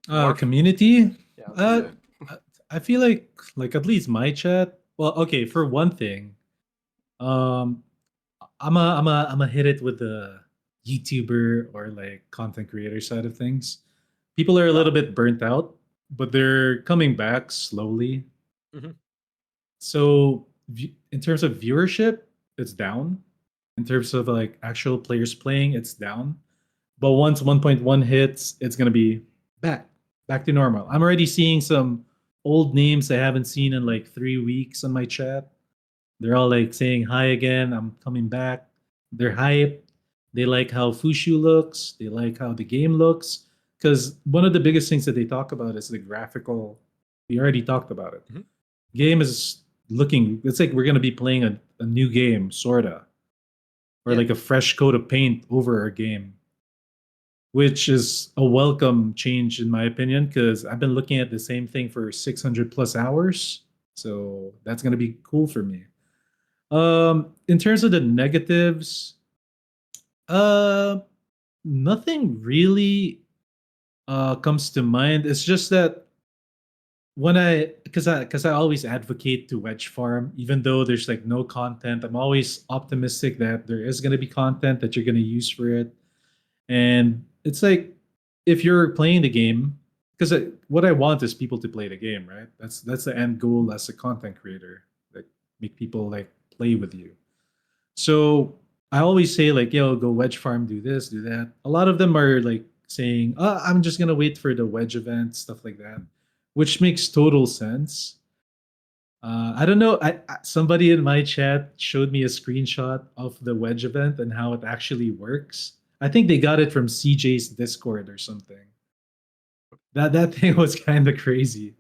Uh, Marv? community. Yeah. Uh, I feel like at least my chat. Well, okay. For one thing, um, I'm a hit it with the YouTuber or like content creator side of things. People are a Yeah. little bit burnt out, but they're coming back slowly. Mhm. So in terms of viewership, it's down. In terms of like actual players playing, it's down. But once 1.1 hits, it's gonna be back to normal. I'm already seeing some old names I haven't seen in like 3 weeks on my chat. They're all like saying hi again. I'm coming back. They're hyped. They like how Fushu looks. They like how the game looks. Because one of the biggest things that they talk about is the graphical. We already talked about it. Mhm. Game is looking. It's like we're gonna be playing a new game, sorta, or Yeah. like a fresh coat of paint over our game, which is a welcome change in my opinion. Because I've been looking at the same thing for 600 plus hours, so that's gonna be cool for me. In terms of the negatives, uh, nothing really comes to mind. It's just that when because I always advocate to wedge farm, even though there's like no content. I'm always optimistic that there is gonna be content that you're gonna use for it, and it's like if you're playing the game, because what I want is people to play the game, right? That's the end goal as a content creator, like make people like play with you. So I always say like, yo, go wedge farm, do this, do that. A lot of them are like saying, I'm just gonna wait for the wedge event, stuff like that, which makes total sense. I don't know. Somebody in my chat showed me a screenshot of the wedge event and how it actually works. I think they got it from CJ's Discord or something. That thing was kind of crazy.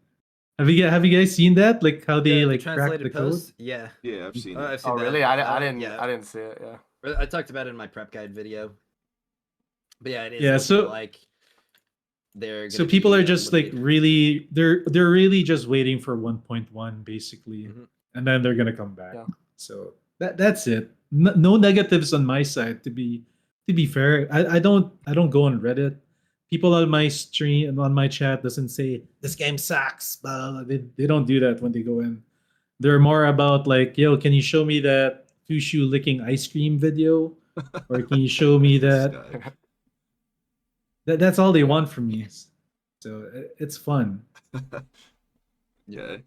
Have you guys seen that? Like how they The like cracked the translated code? post, yeah. Yeah, I've seen it. I've Oh seen really? that. I Yeah, didn't see it. Yeah. I talked about it in my prep guide video. But yeah, it is Yeah. looking like they're So gonna people be are just like limited. really they're really just waiting for 1.1 basically, Mhm. and then they're gonna come back. Yeah. So that's it. No negatives on my side. To be fair, I don't go on Reddit. People on my stream and on my chat doesn't say this game sucks. Blah, blah, blah. They don't do that when they go in. They're more about like, yo, can you show me that Fushu licking ice cream video, or can you show me This that guy. that's all they Yeah. want from me. So it's fun. Yeah.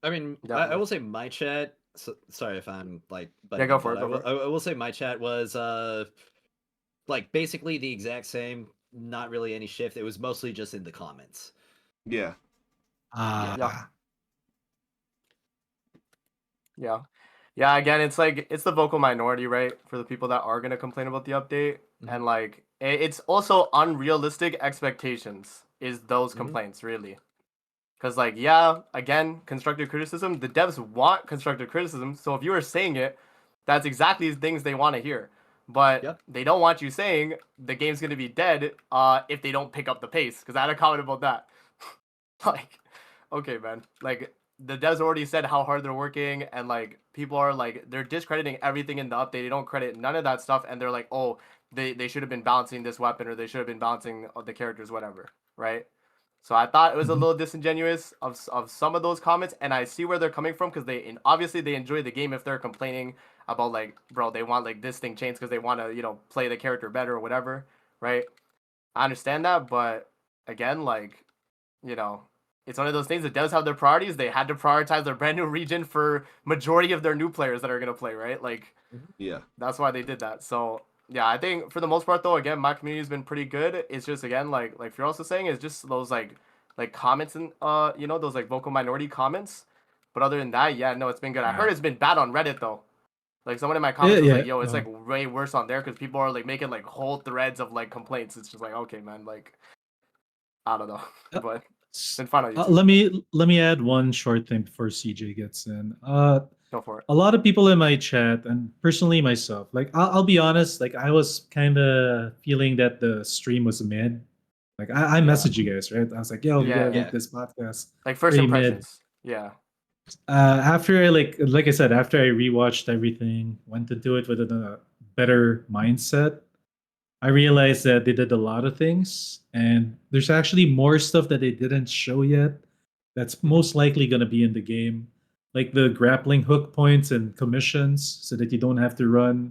I mean, I Definitely. will say my chat. Sorry if I'm like, but Yeah, go for it. I will say my chat was like basically the exact same. Not really any shift. It was mostly just in the comments. Yeah. Ah, Yeah. Yeah, again, it's like it's the vocal minority, right? For the people that are gonna complain about the update. Mhm. And like it's also unrealistic expectations is those Mhm. complaints, really. Cause like, yeah, again, constructive criticism, the devs want constructive criticism. So if you are saying it, that's exactly the things they want to hear. But Yep. they don't want you saying the game's gonna be dead if they don't pick up the pace. Cause I had a comment about that. Like, okay, man. Like the devs already said how hard they're working, and like people are like they're discrediting everything in the update. They don't credit none of that stuff, and they're like, oh, they should have been balancing this weapon, or they should have been balancing the characters, whatever, right? So I thought it was a Mhm. little disingenuous of some of those comments, and I see where they're coming from because obviously they enjoy the game if they're complaining about like, bro, they want like this thing changed because they want to play the character better or whatever, right? I understand that, but again, like it's one of those things that does have their priorities. They had to prioritize their brand new region for majority of their new players that are gonna play, right? Like, Yeah. that's why they did that. So yeah, I think for the most part though, again, my community's been pretty good. It's just again like you're also saying, it's just those like comments and those like vocal minority comments. But other than that, yeah, no, it's been good. I heard it's been bad on Reddit though. Like someone in my comments was Yeah, like, "Yo, it's like way worse on there because people are like making like whole threads of like complaints." It's just like, okay, man, like I don't know, but it's been fun on YouTube. let me add one short thing before CJ gets in. Go for it. A lot of people in my chat and personally myself, like I'll be honest, like I was kind of feeling that the stream was mid. Like I Yeah. messaged you guys, right? I was like, "Yo, we gotta Yeah. make this podcast Like first pretty mid." impressions. Yeah. After I like I said, after I rewatched everything, went to do it with a better mindset, I realized that they did a lot of things, and there's actually more stuff that they didn't show yet. That's most likely going to be in the game, like the grappling hook points and commissions, so that you don't have to run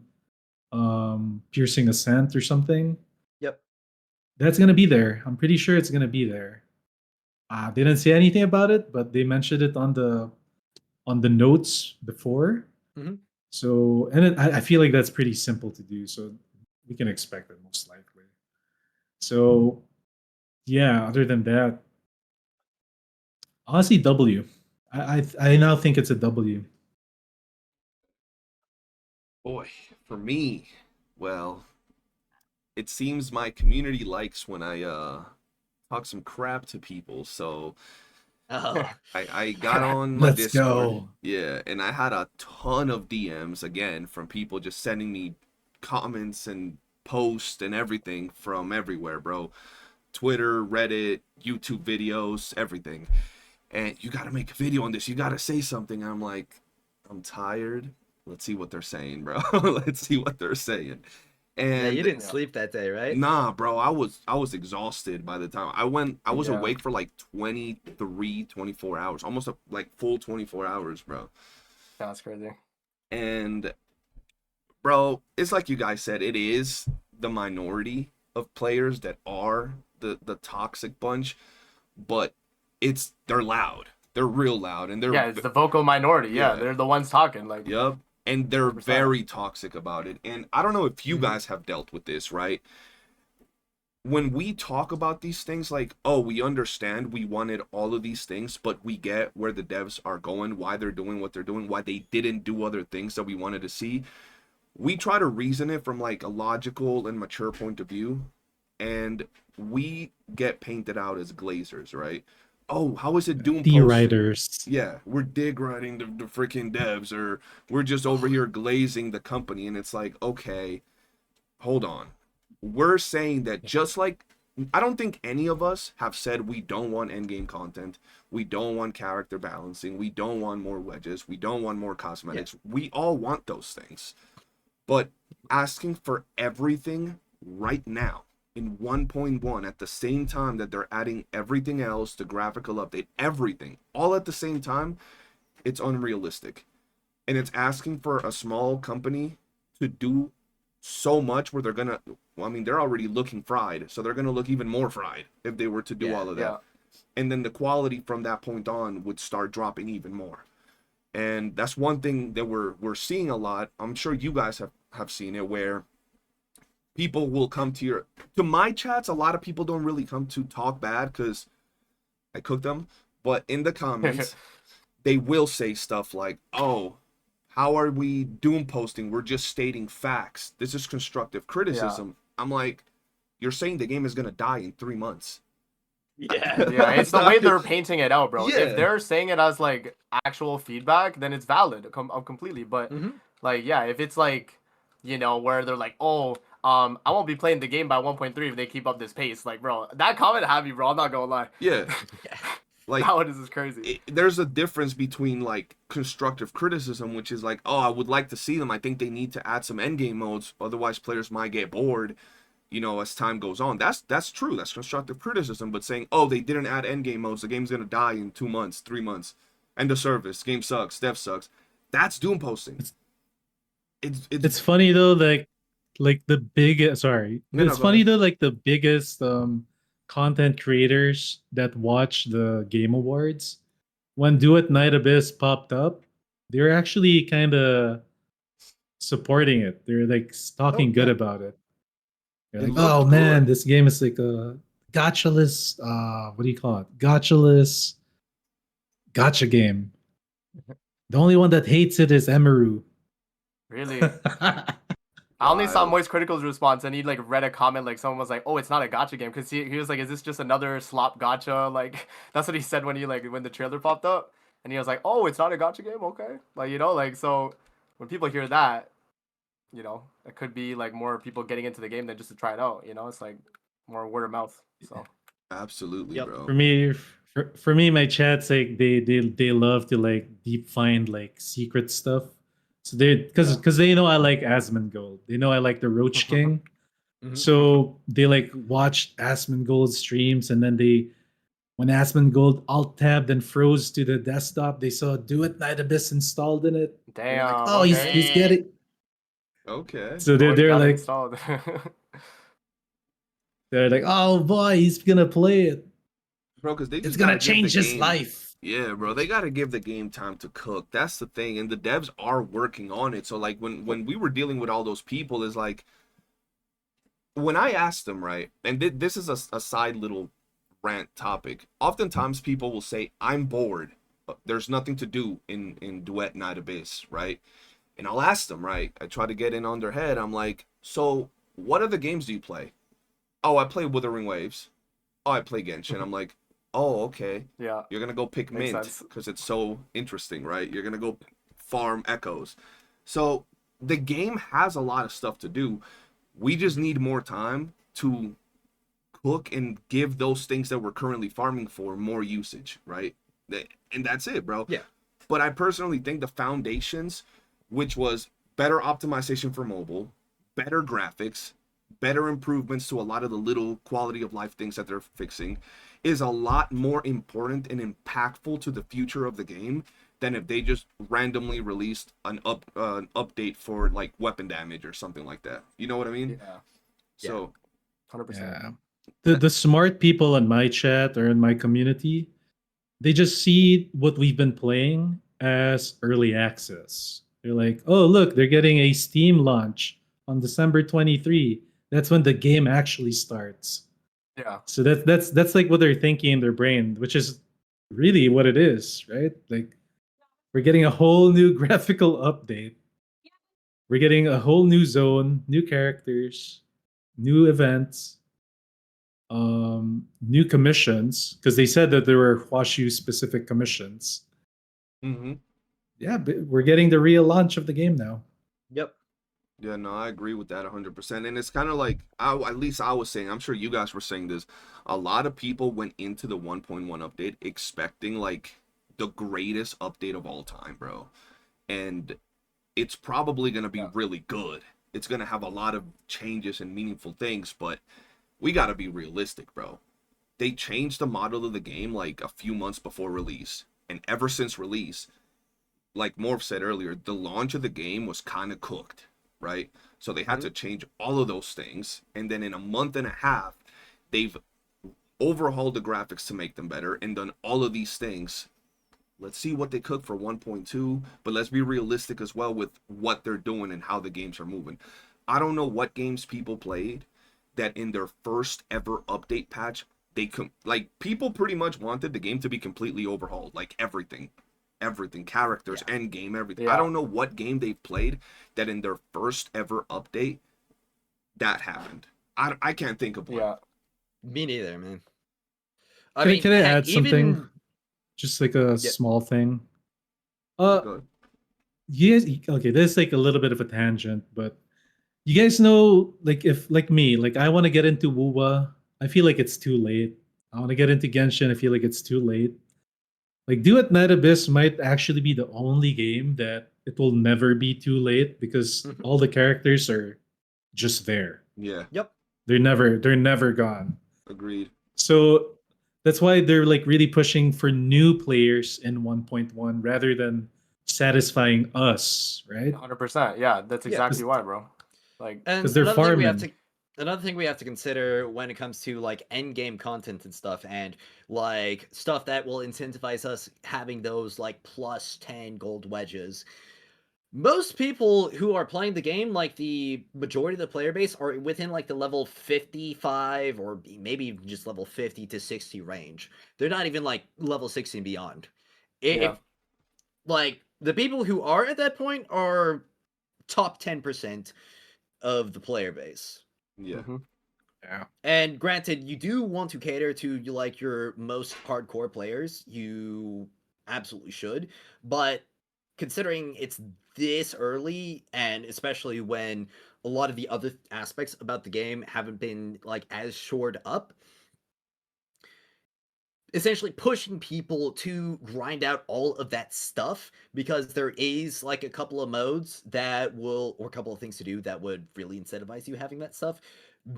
piercing ascent or something. Yep. That's going to be there. I'm pretty sure it's going to be there. They didn't say anything about it, but they mentioned it on the notes before. Mhm. So, and I feel like that's pretty simple to do. So we can expect it most likely. So, yeah. Other than that, honestly, W. I now think it's a W. Boy, for me, well, it seems my community likes when I talk some crap to people. So Oh. I got on my Let's Discord. go. Yeah, and I had a ton of DMs again from people just sending me comments and posts and everything from everywhere, bro. Twitter, Reddit, YouTube videos, everything. And you got to make a video on this. You got to say something. I'm like, I'm tired. Let's see what they're saying, bro. Let's see what they're saying. Yeah, you And didn't sleep that day, right? nah, bro, I was exhausted by the time I was Yeah. awake for like 23, 24 hours, almost like full 24 hours, bro. That's crazy. And bro, it's like you guys said, it is the minority of players that are the toxic bunch, but they're loud. They're real loud and they're Yeah, it's the vocal minority. Yeah, Yeah. they're the ones talking. Like, Yep. And they're 100%. very toxic about it. And I don't know if you guys have dealt with this, right? When we talk about these things, like, oh, we understand we wanted all of these things, but we get where the devs are going, why they're doing what they're doing, why they didn't do other things that we wanted to see. We try to reason it from like a logical and mature point of view, and we get painted out as glazers, right? Oh, how is it doing D posting? writers. Yeah, we're dig writing the freaking devs, or we're just over here glazing the company, and it's like, okay, hold on. We're saying that just like I don't think any of us have said we don't want endgame content, we don't want character balancing, we don't want more wedges, we don't want more cosmetics. We all want those things. But asking for everything right now in 1.1 at the same time that they're adding everything else, the graphical update, everything, all at the same time, it's unrealistic. And it's asking for a small company to do so much where they're gonna, well, I mean, they're already looking fried, so they're gonna look even more fried if they were to do all of that. yeah. And then the quality from that point on would start dropping even more. And that's one thing that we're seeing a lot. I'm sure you guys have seen it, where people will come to my chats. A lot of people don't really come to talk bad because I cook them, but in the comments they will say stuff like, oh, how are we doom posting? We're just stating facts. This is constructive criticism. I'm like, you're saying the game is gonna die in 3 months. Yeah. Yeah, it's the way they're painting it out, bro. Yeah. If they're saying it as like actual feedback, then it's valid completely. But like, yeah, if it's like, where they're like, oh, I won't be playing the game by 1.3 if they keep up this pace. Like, bro, that comment had me, bro. I'm not gonna lie. Yeah. Like, that one is just crazy. There's a difference between like constructive criticism, which is like, oh, I would like to see them. I think they need to add some endgame modes, otherwise players might get bored, as time goes on. That's true. That's constructive criticism. But saying, oh, they didn't add endgame modes, the game's gonna die in 2 months, 3 months, end of service, game sucks, dev sucks. That's doom posting. It's funny though, like the big sorry. No, It's go funny ahead. though, like the biggest content creators that watch the Game Awards, when Duet Night Abyss popped up, they're actually kind of supporting it. They're like Oh talking good yeah, about it. They're it like, "Oh looked man, good. this game is like a gotcha-less, what do you call it? Gotcha-less gotcha game. The only one that hates it is Emeru." Really. I only saw Wild. Moist Critical's response, and he like read a comment like someone was like, "Oh, it's not a gotcha game," because he was like, "Is this just another slop gotcha?" Like that's what he said when when the trailer popped up, and he was like, "Oh, it's not a gotcha game, okay." Like like so when people hear that, it could be like more people getting into the game than just to try it out. It's like more word of mouth. So Absolutely, Yep. bro. For me, my chat's like they love to like deep find like secret stuff. So they yeah. because they know I like Asmongold. They know I like the Roach King. Mhm. So they like watched Asmongold's streams, and then they when Asmongold alt tabbed and froze to the desktop, they saw Do It Night Abyss installed in it. They're like, Damn. oh, Okay. he's getting. Okay. So Already they're got it like installed. they're like, oh boy, he's gonna play it. Bro, because they It's just gonna gotta give the change his game. life. Yeah, bro, they gotta give the game time to cook. That's the thing, and the devs are working on it. So like when we were dealing with all those people, is like when I asked them, right, and this is a side little rant topic. Oftentimes people will say, "I'm bored. There's nothing to do in Duet Night Abyss," right? And I'll ask them, right? I try to get in on their head. I'm like, "So what other games do you play?" "Oh, I play Wuthering Waves." "Oh, I play Genshin." I'm like, "Oh, okay. Yeah, You're gonna go pick makes Mint sense. because it's so interesting, right? You're gonna go farm Echoes." So the game has a lot of stuff to do. We just need more time to cook and give those things that we're currently farming for more usage, right? And that's it, bro. Yeah. But I personally think the foundations, which was better optimization for mobile, better graphics, better improvements to a lot of the little quality of life things that they're fixing, is a lot more important and impactful to the future of the game than if they just randomly released an update for like weapon damage or something like that. You know what I mean? Yeah, Yeah. So 100%. Yeah. The smart people in my chat or in my community, they just see what we've been playing as early access. They're like, oh, look, they're getting a Steam launch on December 23. That's when the game actually starts. Yeah, So that's like what they're thinking in their brain, which is really what it is, right? Like we're getting a whole new graphical update. We're getting a whole new zone, new characters, new events, new commissions, because they said that there were Huashu specific commissions. mm-hmm. Yeah, but we're getting the real launch of the game now. Yep. Yeah, no, I agree with that 100%. And it's kind of like, at least I was saying, I'm sure you guys were saying this. A lot of people went into the 1.1 update expecting like the greatest update of all time, bro. And it's probably going to be yeah, really good. It's going to have a lot of changes and meaningful things, but we got to be realistic, bro. They changed the model of the game like a few months before release. And ever since release, like Morph said earlier, the launch of the game was kind of cooked, right? So they had Mhm. to change all of those things. And then in a month and a half, they've overhauled the graphics to make them better and done all of these things. Let's see what they cook for 1.2, but let's be realistic as well with what they're doing and how the games are moving. I don't know what games people played that in their first ever update patch, like people pretty much wanted the game to be completely overhauled, like everything, characters, Yeah. end game, everything. I yeah, don't know what game they've played that in their first ever update that happened. I can't think of one. yeah. Me neither, man. I Can I, mean, can I heck, add something? even Just like a yeah. small thing. Yeah, Uh, go ahead. you guys, okay, this is like a little bit of a tangent, but you guys know, like if like me, like I want to get into WoWa, I feel like it's too late. I want to get into Genshin, I feel like it's too late. Like Do It Night Abyss might actually be the only game that it will never be too late because Mhm. all the characters are just there. Yeah, Yep. They're never gone. agreed. So that's why they're like really pushing for new players in 1.1 rather than satisfying us, right? 100%. Yeah, that's Yeah. exactly why, bro. Like, Because And they're another thing we have farming. to another thing we have to consider when it comes to like end game content and stuff, and like stuff that will incentivize us having those like plus 10 gold wedges. Most people who are playing the game, like the majority of the player base, are within like the level 55 or maybe even just level 50 to 60 range. They're not even like level 60 and beyond. Yeah. If like the people who are at that point are top 10% of the player base. Yeah. Mm-hmm. Yeah. And granted, you do want to cater to like your most hardcore players. You absolutely should, but considering it's this early, and especially when a lot of the other aspects about the game haven't been like as shored up, essentially pushing people to grind out all of that stuff, because there is like a couple of modes that will, or a couple of things to do that would really incentivize you having that stuff,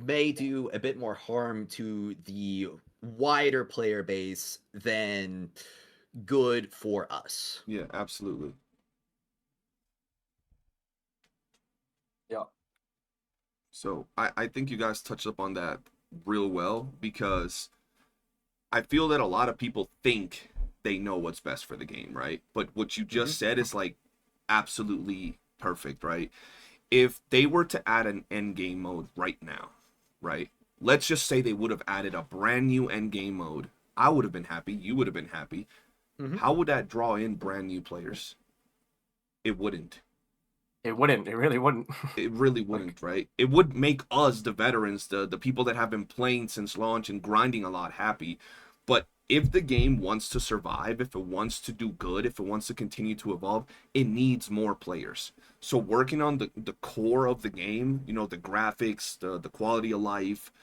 may do a bit more harm to the wider player base than good for us. Yeah, absolutely. Yeah. So I think you guys touched up on that real well, because I feel that a lot of people think they know what's best for the game, right? But what you just said is like absolutely perfect, right? If they were to add an end game mode right now, right? Let's just say they would have added a brand new end game mode. I would have been happy. You would have been happy. Mhm. How would that draw in brand new players? It wouldn't. It wouldn't. It really wouldn't. It really wouldn't, right? It would make us, the veterans, the people that have been playing since launch and grinding a lot, happy. But if the game wants to survive, if it wants to do good, if it wants to continue to evolve, it needs more players. So working on the core of the game, you know, the graphics, the quality of life,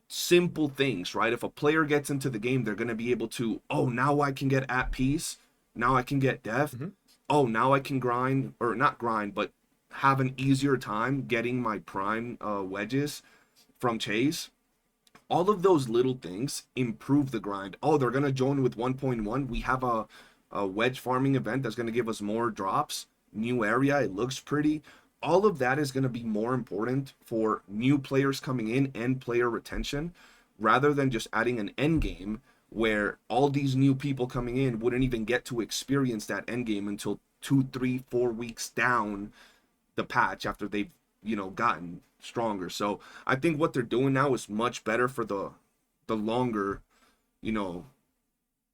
simple things, right? If a player gets into the game, they're going to be able to, oh, now I can get at peace. Now I can get death. Mhm. Oh, now I can grind, or not grind, but have an easier time getting my prime wedges from Chase. All of those little things improve the grind. Oh, they're going to join with 1.1. We have a wedge farming event that's going to give us more drops. New area, it looks pretty. All of that is going to be more important for new players coming in and player retention, rather than just adding an end game where all these new people coming in wouldn't even get to experience that end game until 2, 3, 4 weeks down the patch after they've, you know, gotten stronger. So I think what they're doing now is much better for the longer, you know,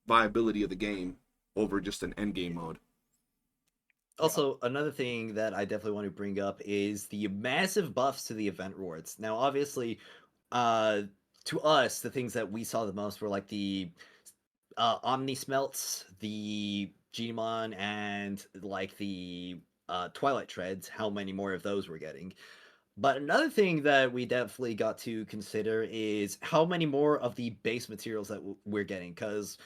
viability of the game over just an end game mode. Also, another thing that I definitely want to bring up is the massive buffs to the event rewards. Now, obviously, uh, to us, the things that we saw the most were like the Omni Smelts, the Genimon, and like the Twilight Treads, how many more of those we're getting. But another thing that we definitely got to consider is how many more of the base materials that we're getting. Because,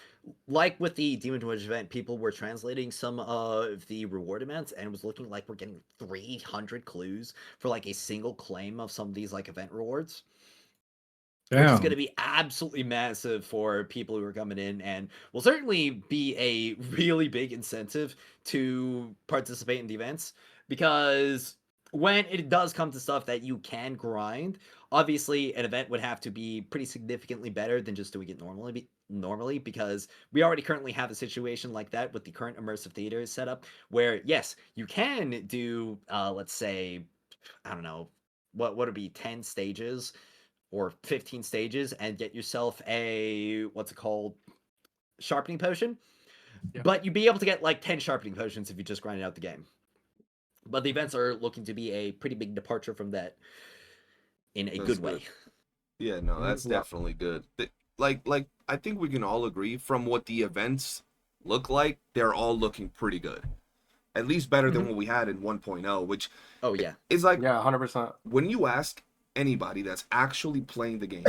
like with the Demon Wedge event, people were translating some of the reward amounts, and it was looking like we're getting 300 clues for like a single claim of some of these like event rewards, which is going to Damn. be absolutely massive for people who are coming in, and will certainly be a really big incentive to participate in the events. Because when it does come to stuff that you can grind, obviously an event would have to be pretty significantly better than just doing it normally, because we already currently have a situation like that with the current immersive theater setup, where yes, you can do let's say, I don't know, what would it be, 10 stages or 15 stages, and get yourself a, what's it called, sharpening potion. Yeah. But you'd be able to get like 10 sharpening potions if you just grinded out the game. But the events are looking to be a pretty big departure from that in a That's good good. way. Yeah, no, that's Yeah. definitely good. Like I think we can all agree from what the events look like, they're all looking pretty good. At least better than Mhm. what we had in 1.0, which Oh yeah. is like, Yeah. 100%. when you ask anybody that's actually playing the game,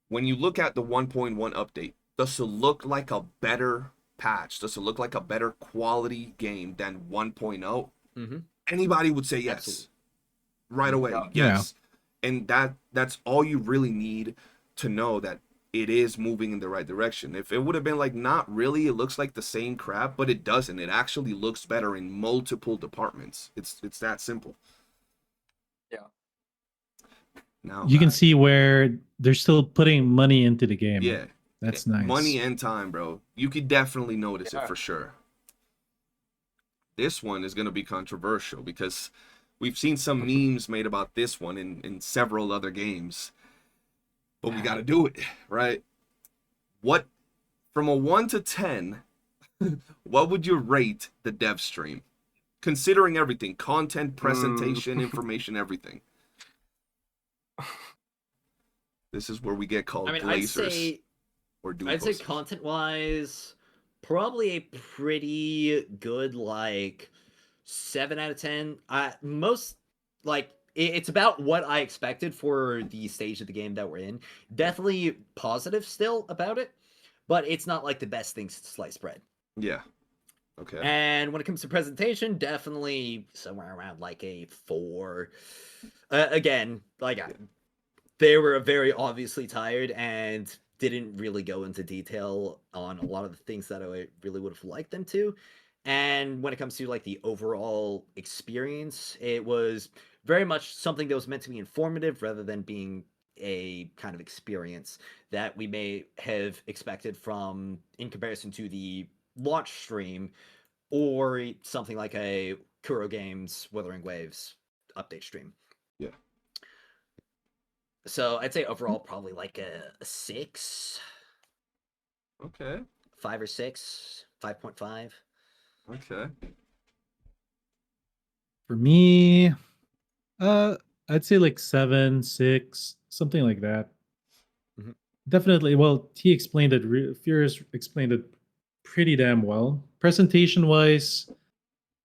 when you look at the 1.1 update, does it look like a better patch? Does it look like a better quality game than 1.0? Mm-hmm. Anybody would say yes. Absolutely. Right away. Yeah. Yeah. Yes. And that's all you really need to know that it is moving in the right direction. If it would have been like, not really, it looks like the same crap, but it doesn't. It actually looks better in multiple departments. It's that simple. Yeah. Now You can that, see where they're still putting money into the game. yeah, That's money nice. and time, bro. You could definitely notice it Yeah. for sure. This one is going to be controversial because we've seen some memes made about this one in several other games, but we got to do it, right? What, from a 1 to 10, what would you rate the dev stream? Considering everything, content, Mm. presentation, information, everything. This is where we get I called mean, glazers or dude I'd say posters. content wise, probably a pretty good like 7 out of 10. Most like it's about what I expected for the stage of the game that we're in. Definitely positive still about it, but it's not like the best thing since sliced bread. Yeah. Okay. And when it comes to presentation, definitely somewhere around like a 4. Again, like they were very obviously tired and didn't really go into detail on a lot of the things that I really would have liked them to. And when it comes to like the overall experience, it was very much something that was meant to be informative rather than being a kind of experience that we may have expected from in comparison to the launch stream or something like a Kuro Games Wuthering Waves update stream. Yeah. So I'd say overall probably like a 6, Okay. 5 or 6, 5.5. Okay. For me, uh, I'd say like 7, 6, something like that. Mhm. Definitely. Well, he explained it. Furious explained it pretty damn well. Presentation wise,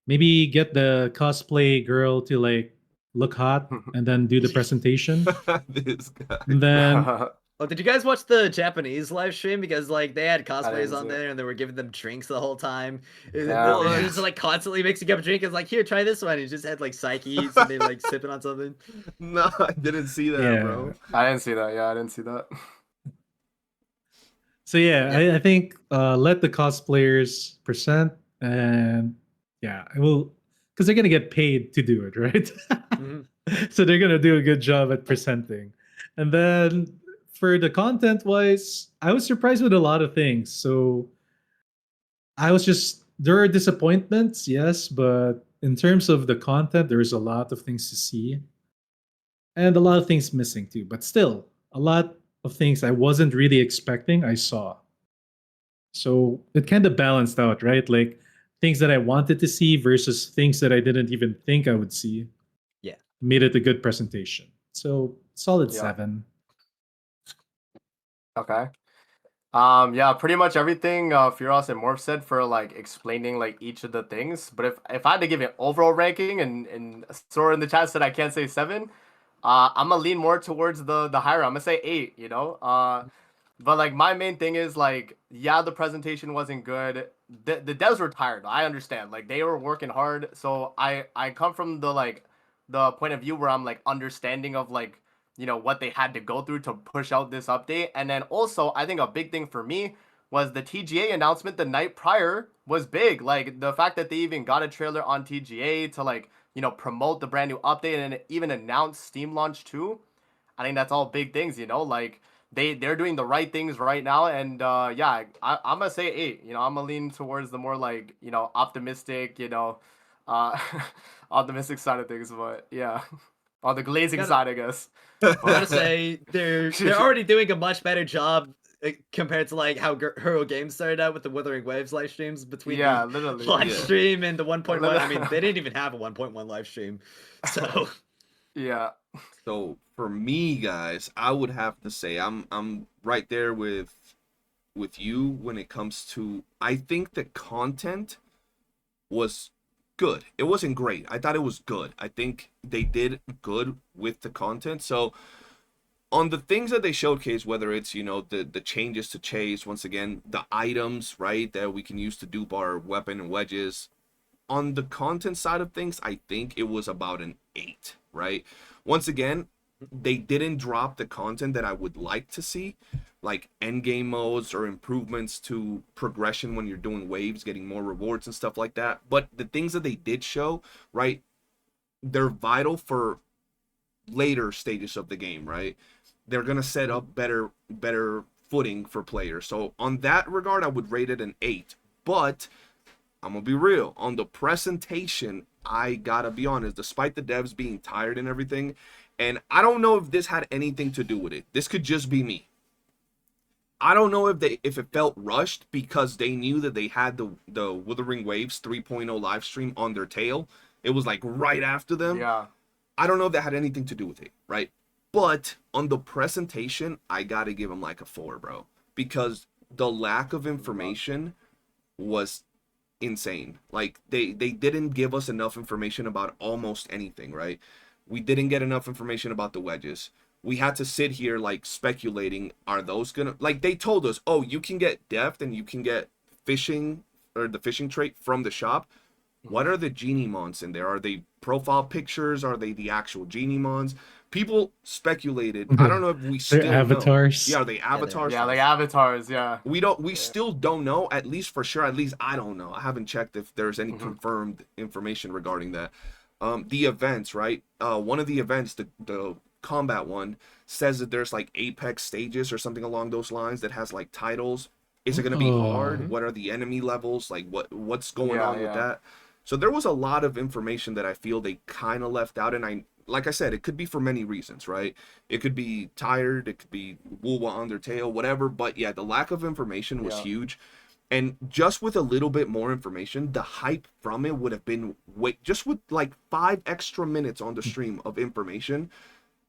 maybe get the cosplay girl to like look hot and then do the presentation. This guy. And then Oh, did you guys watch the Japanese live stream? Because like they had I cosplayers didn't on see it. there and they were giving them drinks the whole time. Yeah. It was like constantly mixing up drink. It's like, here, try this one. He just had like Psyche sitting there like sipping on something. No, I didn't see that, yeah. bro. I didn't see that. Yeah, I didn't see that. So yeah, Yeah. I think let the cosplayers present and yeah, I will because they're gonna get paid to do it, right? Mhm. So they're gonna do a good job at presenting. And then for the content wise, I was surprised with a lot of things. So I was just there are disappointments, yes, but in terms of the content, there's a lot of things to see and a lot of things missing too. But still, a lot of things I wasn't really expecting, I saw. So it kind of balanced out, right? Like things that I wanted to see versus things that I didn't even think I would see. Yeah. Made it a good presentation. So solid Yeah. 7. Okay. Yeah, pretty much everything Firas and Morph said for like explaining like each of the things. But if I had to give an overall ranking and Sora in the chat said I can't say 7, I'm gonna lean more towards the higher. I'm gonna say 8, you know? But like my main thing is like, yeah, the presentation wasn't good. The devs were tired. I understand. Like they were working hard. So I come from the point of view where I'm like understanding of like, you know, what they had to go through to push out this update. And then also I think a big thing for me was the TGA announcement the night prior was big. Like the fact that they even got a trailer on TGA to like, you know, promote the brand new update and even announce Steam launch too. I think that's all big things, you know, like they're doing the right things right now, and yeah, I'm gonna say 8. You know, I'm gonna lean towards the more like, you know, optimistic, you know, uh, optimistic side of things, but yeah, on the glazing Gotta side, I guess. gotta But say they're already doing a much better job compared to like how Hero Games started out with the Wuthering Waves live streams between yeah, the literally, live Yeah. stream and the 1.1. I mean, Literally. they didn't even have a 1.1 live stream, so Yeah. So for me, guys, I would have to say I'm right there with you when it comes to, I think the content was good. It wasn't great. I thought it was good. I think they did good with the content. So on the things that they showcase, whether it's, you know, the changes to chase, once again, the items, right, that we can use to dupe our weapon and wedges. On the content side of things, I think it was about an 8, right? Once again, they didn't drop the content that I would like to see, like end game modes or improvements to progression when you're doing waves, getting more rewards and stuff like that. But the things that they did show, right, they're vital for later stages of the game, right? They're gonna set up better footing for players. So on that regard, I would rate it an 8. But I'm gonna be real. On the presentation, I gotta be honest, despite the devs being tired and everything, and I don't know if this had anything to do with it. This could just be me. I don't know if it felt rushed because they knew that they had the Wuthering Waves 3.0 live stream on their tail. It was like right after them. Yeah. I don't know if that had anything to do with it, right? But on the presentation, I gotta give them like a 4, bro, because the lack of information was insane. Like they didn't give us enough information about almost anything, right? We didn't get enough information about the wedges. We had to sit here like speculating, are those gonna, like, they told us, oh, you can get depth and you can get fishing or the fishing trait from the shop. What are the genie mons in there? Are they profile pictures? Are they the actual genie mons? People speculated. I don't know if we still They're avatars. know. Yeah, are they avatars? Yeah, like avatars. Yeah. We still don't know, at least for sure. At least I don't know. I haven't checked if there's any confirmed information regarding that. The events, right? One of the events, the combat one, says that there's like apex stages or something along those lines that has like titles. Is it going to be hard? What are the enemy levels? Like what's going on with that? So there was a lot of information that I feel they kind of left out, and like I said, it could be for many reasons, right? It could be tired, it could be Woowa on their tail, whatever. But yeah, the lack of information was huge. And just with a little bit more information, the hype from it would have been just with like 5 extra minutes on the stream of information,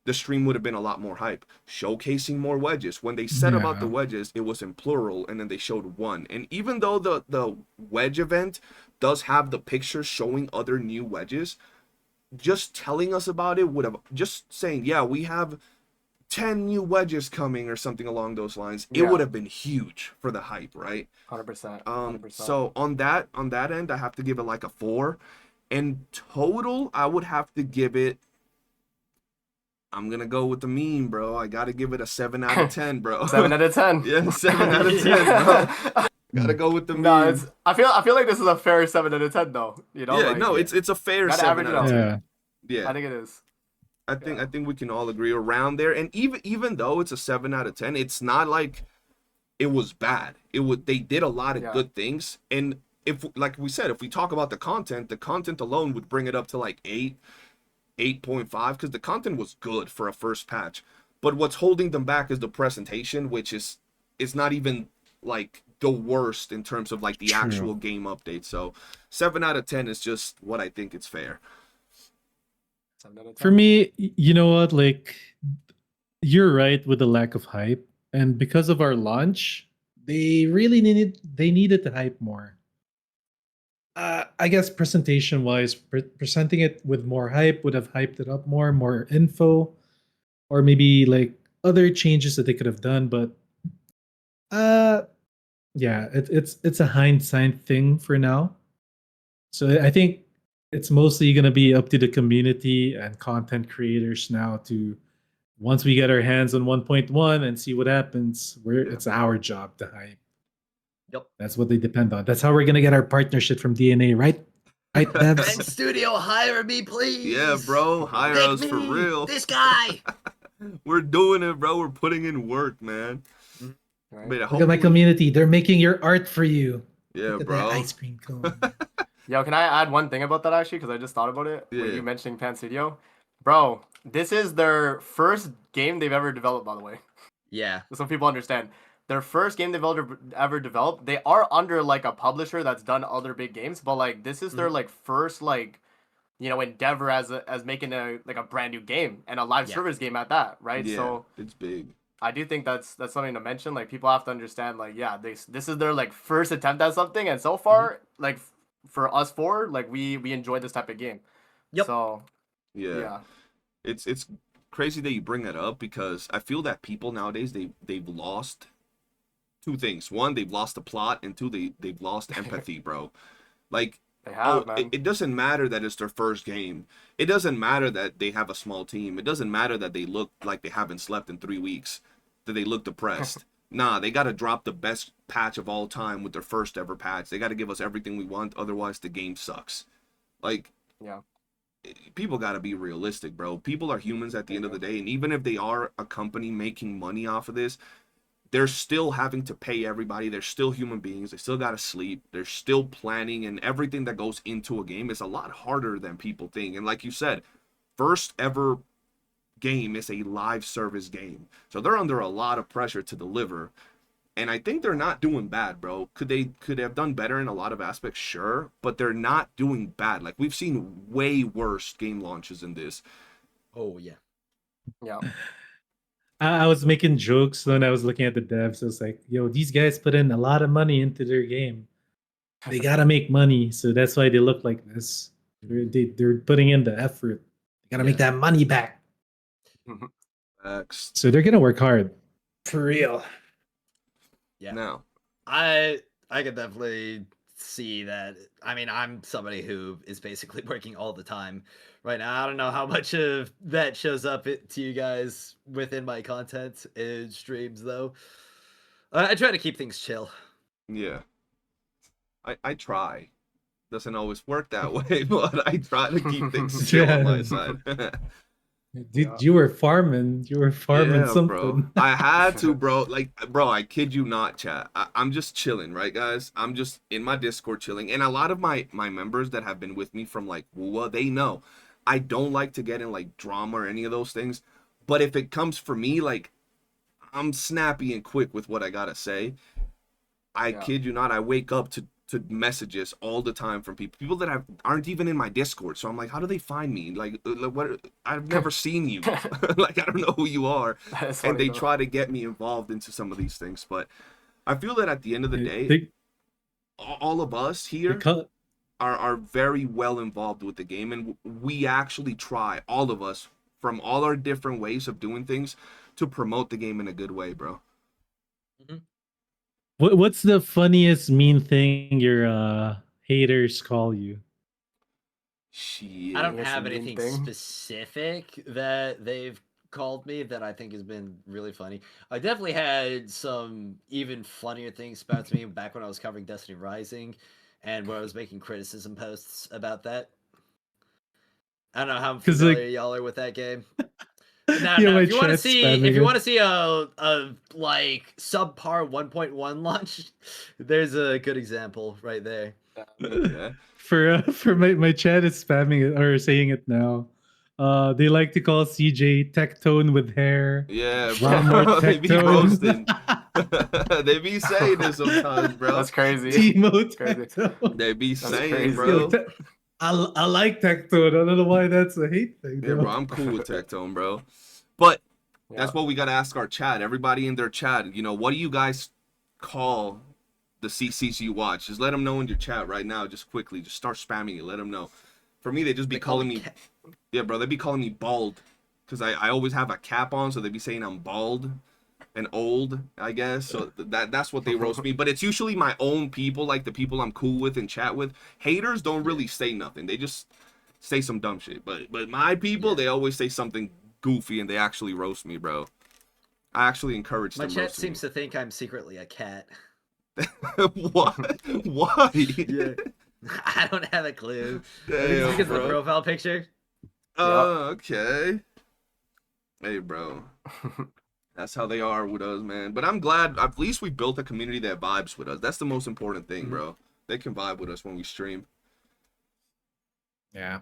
the stream would have been a lot more hype. Showcasing more wedges. When they said about the wedges, it was in plural, and then they showed one. And even though the wedge event does have the pictures showing other new wedges, just telling us about it would have, just saying, yeah, we have 10 new wedges coming or something along those lines, it would have been huge for the hype, right? 100%. So on that end, I have to give it like a 4. And total, I would have to give it, I'm gonna go with the meme, bro. I gotta give it a 7 out of 10, bro. 7 out of 10. Yeah, 7 out of 10, bro. Gotta go with the meme. No, I feel like this is a fair 7 out of 10 though. You know? Yeah, like, no, it's a fair gotta 7 average it out of out. 10. Yeah. I think it is. I think we can all agree around there. And even though it's a 7 out of 10, it's not like it was bad. They did a lot of good things. And if, like we said, if we talk about the content alone would bring it up to like 8, 8.5, because the content was good for a first patch. But what's holding them back is the presentation, which is not even like the worst in terms of like the actual game update. So 7 out of 10 is just what I think it's fair. For me, you know what? Like, you're right with the lack of hype, and because of our launch, they really needed to hype more. I guess presentation wise, presenting it with more hype would have hyped it up more info, or maybe like other changes that they could have done. But yeah, it's a hindsight thing for now. So I think it's mostly going to be up to the community and content creators now to, once we get our hands on 1.1 and see what happens, it's our job to hype. Yep. That's what they depend on. That's how we're going to get our partnership from DNA, right? Right, devs? And studio, hire me, please. Yeah, bro, hire Pick us for me, real. This guy. We're doing it, bro. We're putting in work, man. Right. But Look at my community. They're making your art for you. Yeah, Look at bro. that ice cream cone. Yo, can I add one thing about that actually? Because I just thought about it. Yeah. When you mentioning Pan Studio. Bro, this is their first game they've ever developed, by the way. Yeah. So people understand. Their first game they've ever developed. They are under like a publisher that's done other big games, but like this is their like first like, you know, endeavor as making a brand new game and a live service game at that, right? Yeah, So it's big. I do think that's something to mention. Like people have to understand, like, yeah, this is their like first attempt at something, and so far, like for us four, like we enjoy this type of game. Yep. So Yeah. It's crazy that you bring that up, because I feel that people nowadays they've lost two things. One, they've lost the plot, and two, they've lost empathy, bro. Like, they have, man. It doesn't matter that it's their first game. It doesn't matter that they have a small team. It doesn't matter that they look like they haven't slept in 3 weeks, that they look depressed. Nah, they got to drop the best patch of all time with their first ever patch. They got to give us everything we want, otherwise the game sucks. Like, Yeah. people got to be realistic, bro. People are humans at the end of the day, and even if they are a company making money off of this, they're still having to pay everybody. They're still human beings. They still got to sleep. They're still planning, and everything that goes into a game is a lot harder than people think. And like you said, first ever game is a live service game. So they're under a lot of pressure to deliver. And I think they're not doing bad, bro. Could they have done better in a lot of aspects? Sure, but they're not doing bad. Like we've seen way worse game launches than this. Oh yeah. Yeah. I was making jokes when I was looking at the devs. I was like, yo, these guys put in a lot of money into their game. They gotta make money, so that's why they look like this. They're putting in the effort. They gotta make Yeah. that money back. Facts. So they're gonna work hard. For real. Yeah. Now, I could definitely see that. I mean, I'm somebody who is basically working all the time right now. I don't know how much of that shows up to you guys within my content in streams, though. I try to keep things chill. yeah, I try. Doesn't always work that way, but I try to keep things chill on my side. Dude, you were farming. You were farming Yeah, something. bro. I had to, bro. Like, bro, I kid you not, chat. I'm just chilling, right, guys? I'm just in my Discord chilling. And a lot of my members that have been with me from, like, WUA, they know I don't like to get in, like, drama or any of those things. But if it comes for me, like, I'm snappy and quick with what I gotta say. I kid you not, I wake up to messages all the time from people that aren't even in my Discord. So I'm like, how do they find me? Like what? I've never seen you. Like I don't know who you are, and they try to get me involved into some of these things. But I feel that at the end of the day, all of us here are very well involved with the game, and we actually try, all of us, from all our different ways of doing things, to promote the game in a good way, bro. Mm-hmm. What's the funniest mean thing your haters call you? Shit. I don't have anything specific that they've called me that I think has been really funny. I definitely had some even funnier things about me back when I was covering Destiny Rising and when I was making criticism posts about that. I don't know how familiar y'all are with that game. Now, if you want to see a like subpar 1.1 launch, there's a good example right there. Yeah. For my chat is spamming it or saying it now. They like to call CJ Tectone with hair. Yeah, bro. They be roasting. They be saying this sometimes, bro. That's crazy. Timo Tectone. They be saying, crazy, Yo, bro. I like Tectone. I don't know why that's a hate thing. Yeah, bro, I'm cool with Tectone, bro. But that's what we gotta ask our chat. Everybody in their chat, you know, what do you guys call the CCs you watch? Just let them know in your chat right now. Just quickly, just start spamming it. Let them know. For me, they just be calling me. Yeah, bro, they be calling me bald, because I always have a cap on, so they be saying I'm bald and old, I guess. So that's what they roast me. But it's usually my own people, like the people I'm cool with and chat with. Haters don't really say nothing. They just say some dumb shit. But my people, they always say something goofy and they actually roast me, bro. I actually encourage them. My chat seems to think I'm secretly a cat. What? Why? Yeah. I don't have a clue. Damn, because of the profile picture. Oh, okay. Hey, bro. That's how they are with us, man. But I'm glad at least we built a community that vibes with us. That's the most important thing, bro. They can vibe with us when we stream. Yeah.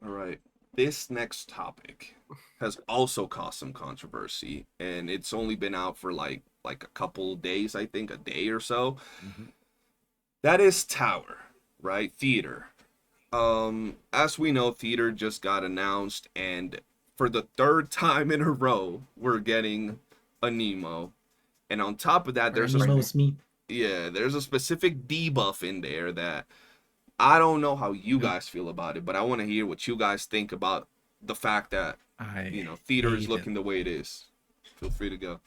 All right. This next topic has also caused some controversy, and it's only been out for like a couple days, I think, a day or so. That is Tower, right? Theater. As we know, Theater just got announced, and for the third time in a row, we're getting a Nemo. And on top of that, there's there's a specific debuff in there that I don't know how you guys feel about it, but I want to hear what you guys think about the fact that Theater is looking the way it is. Feel free to go.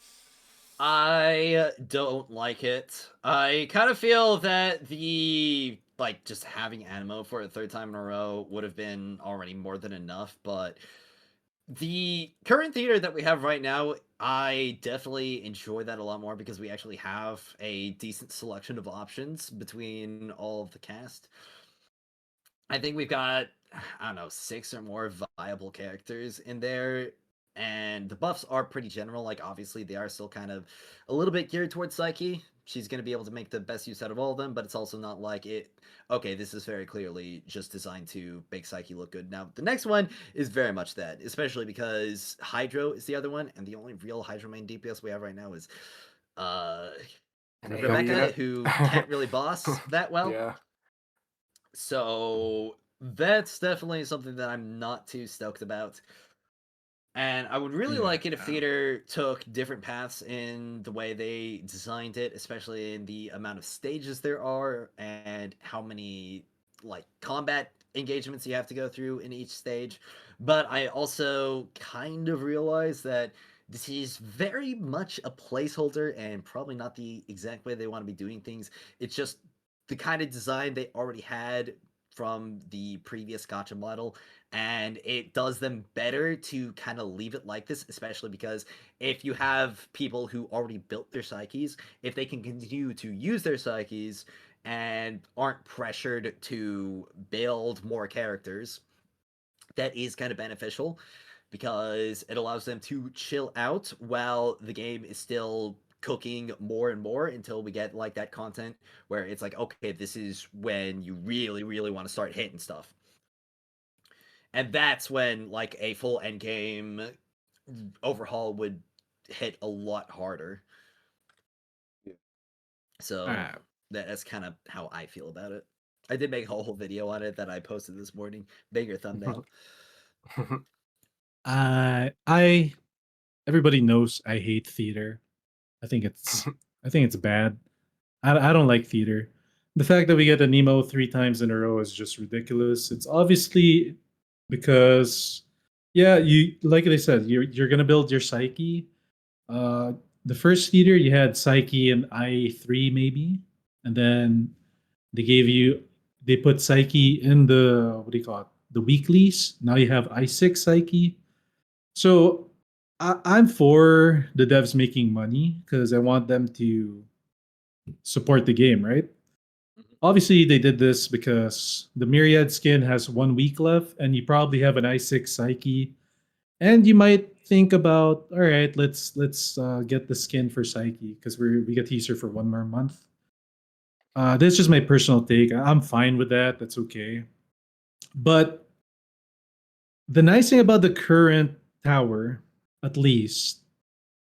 I don't like it. I kind of feel that just having Animo for a third time in a row would have been already more than enough, but the current theater that we have right now, I definitely enjoy that a lot more because we actually have a decent selection of options between all of the cast. I think we've got, I don't know, 6 or more viable characters in there. And the buffs are pretty general. Like, obviously, they are still kind of a little bit geared towards Psyche. She's going to be able to make the best use out of all of them, but it's also not like it. Okay, this is very clearly just designed to make Psyche look good. Now, the next one is very much that, especially because Hydro is the other one, and the only real Hydro main DPS we have right now is uh, An AoE Rebecca, unit. who can't really boss that well. Yeah. So that's definitely something that I'm not too stoked about. And I would really like it if theater took different paths in the way they designed it, especially in the amount of stages there are and how many like combat engagements you have to go through in each stage. But I also kind of realize that this is very much a placeholder and probably not the exact way they want to be doing things. It's just the kind of design they already had from the previous gacha model, and it does them better to kind of leave it like this, especially because if you have people who already built their psyches, if they can continue to use their psyches and aren't pressured to build more characters, that is kind of beneficial because it allows them to chill out while the game is still cooking more and more until we get like that content where it's like, okay, this is when you really want to start hitting stuff. And that's when like a full end game overhaul would hit a lot harder. Yeah. So Ah, that's kind of how I feel about it. I did make a whole video on it that I posted this morning. Bigger thumbnail. I everybody knows I hate theater. I think it's bad. I don't like theater. The fact that we get a Nemo 3 times in a row is just ridiculous. It's obviously because yeah, you like I said, you're gonna build your psyche. Uh, the first theater you had psyche in I3 maybe, and then they gave you they put psyche in the what do you call it? The weeklies. Now you have I6 psyche. So I'm for the devs making money because I want them to support the game, right? Obviously, they did this because the Myriad skin has 1 week left, and you probably have an I6 Psyche, and you might think about, all right, let's get the skin for Psyche because we get to use her for 1 more month. That's just my personal take. I'm fine with that. That's okay. But the nice thing about the current tower, at least,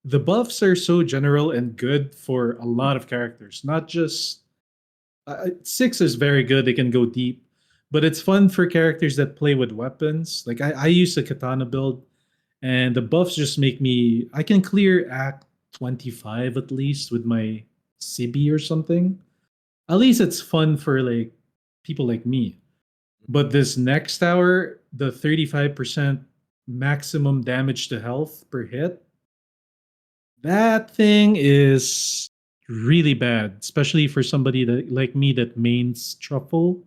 the buffs are so general and good for a lot of characters, not just 6 is very good. They can go deep, but it's fun for characters that play with weapons. Like I use a katana build, and the buffs just make me. I can clear Act 25 at least with my CB or something. At least it's fun for like people like me. But this next tower, the 35% maximum damage to health per hit, that thing is really bad, especially for somebody that like me that mains truffle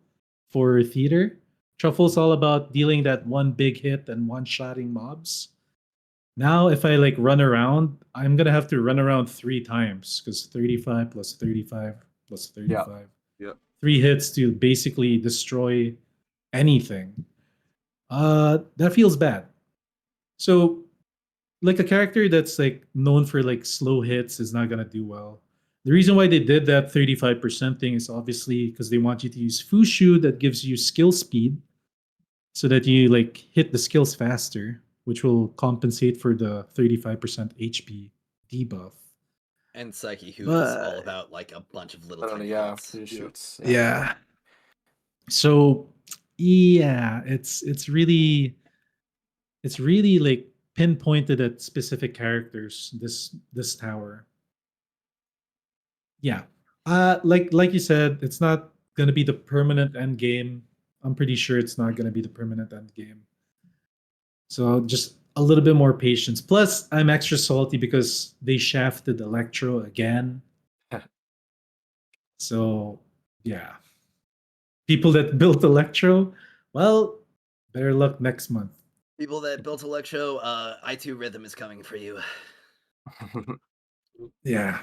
for theater. Truffle's all about dealing that one big hit and one-shotting mobs. Now, if I like run around, I'm gonna have to run around 3 times because 35 plus 35 plus Yeah. 35. Yeah. 3 hits to basically destroy anything. That feels bad. So like a character that's like known for like slow hits is not gonna do well. The reason why they did that 35% thing is obviously because they want you to use Fushu that gives you skill speed so that you like hit the skills faster, which will compensate for the 35% HP debuff. And Psyche, who is all But about like a bunch of little I don't know. tiny Yeah. hits. It Yeah. shoots. Yeah. yeah. So yeah, it's really like pinpointed at specific characters, this tower. Yeah. Like you said, it's not gonna be the permanent end game. I'm pretty sure it's not gonna be the permanent end game. So just a little bit more patience. Plus, I'm extra salty because they shafted Electro again. So yeah. People that built Electro, well, better luck next month. People that built Electro, I2 Rhythm is coming for you. Yeah.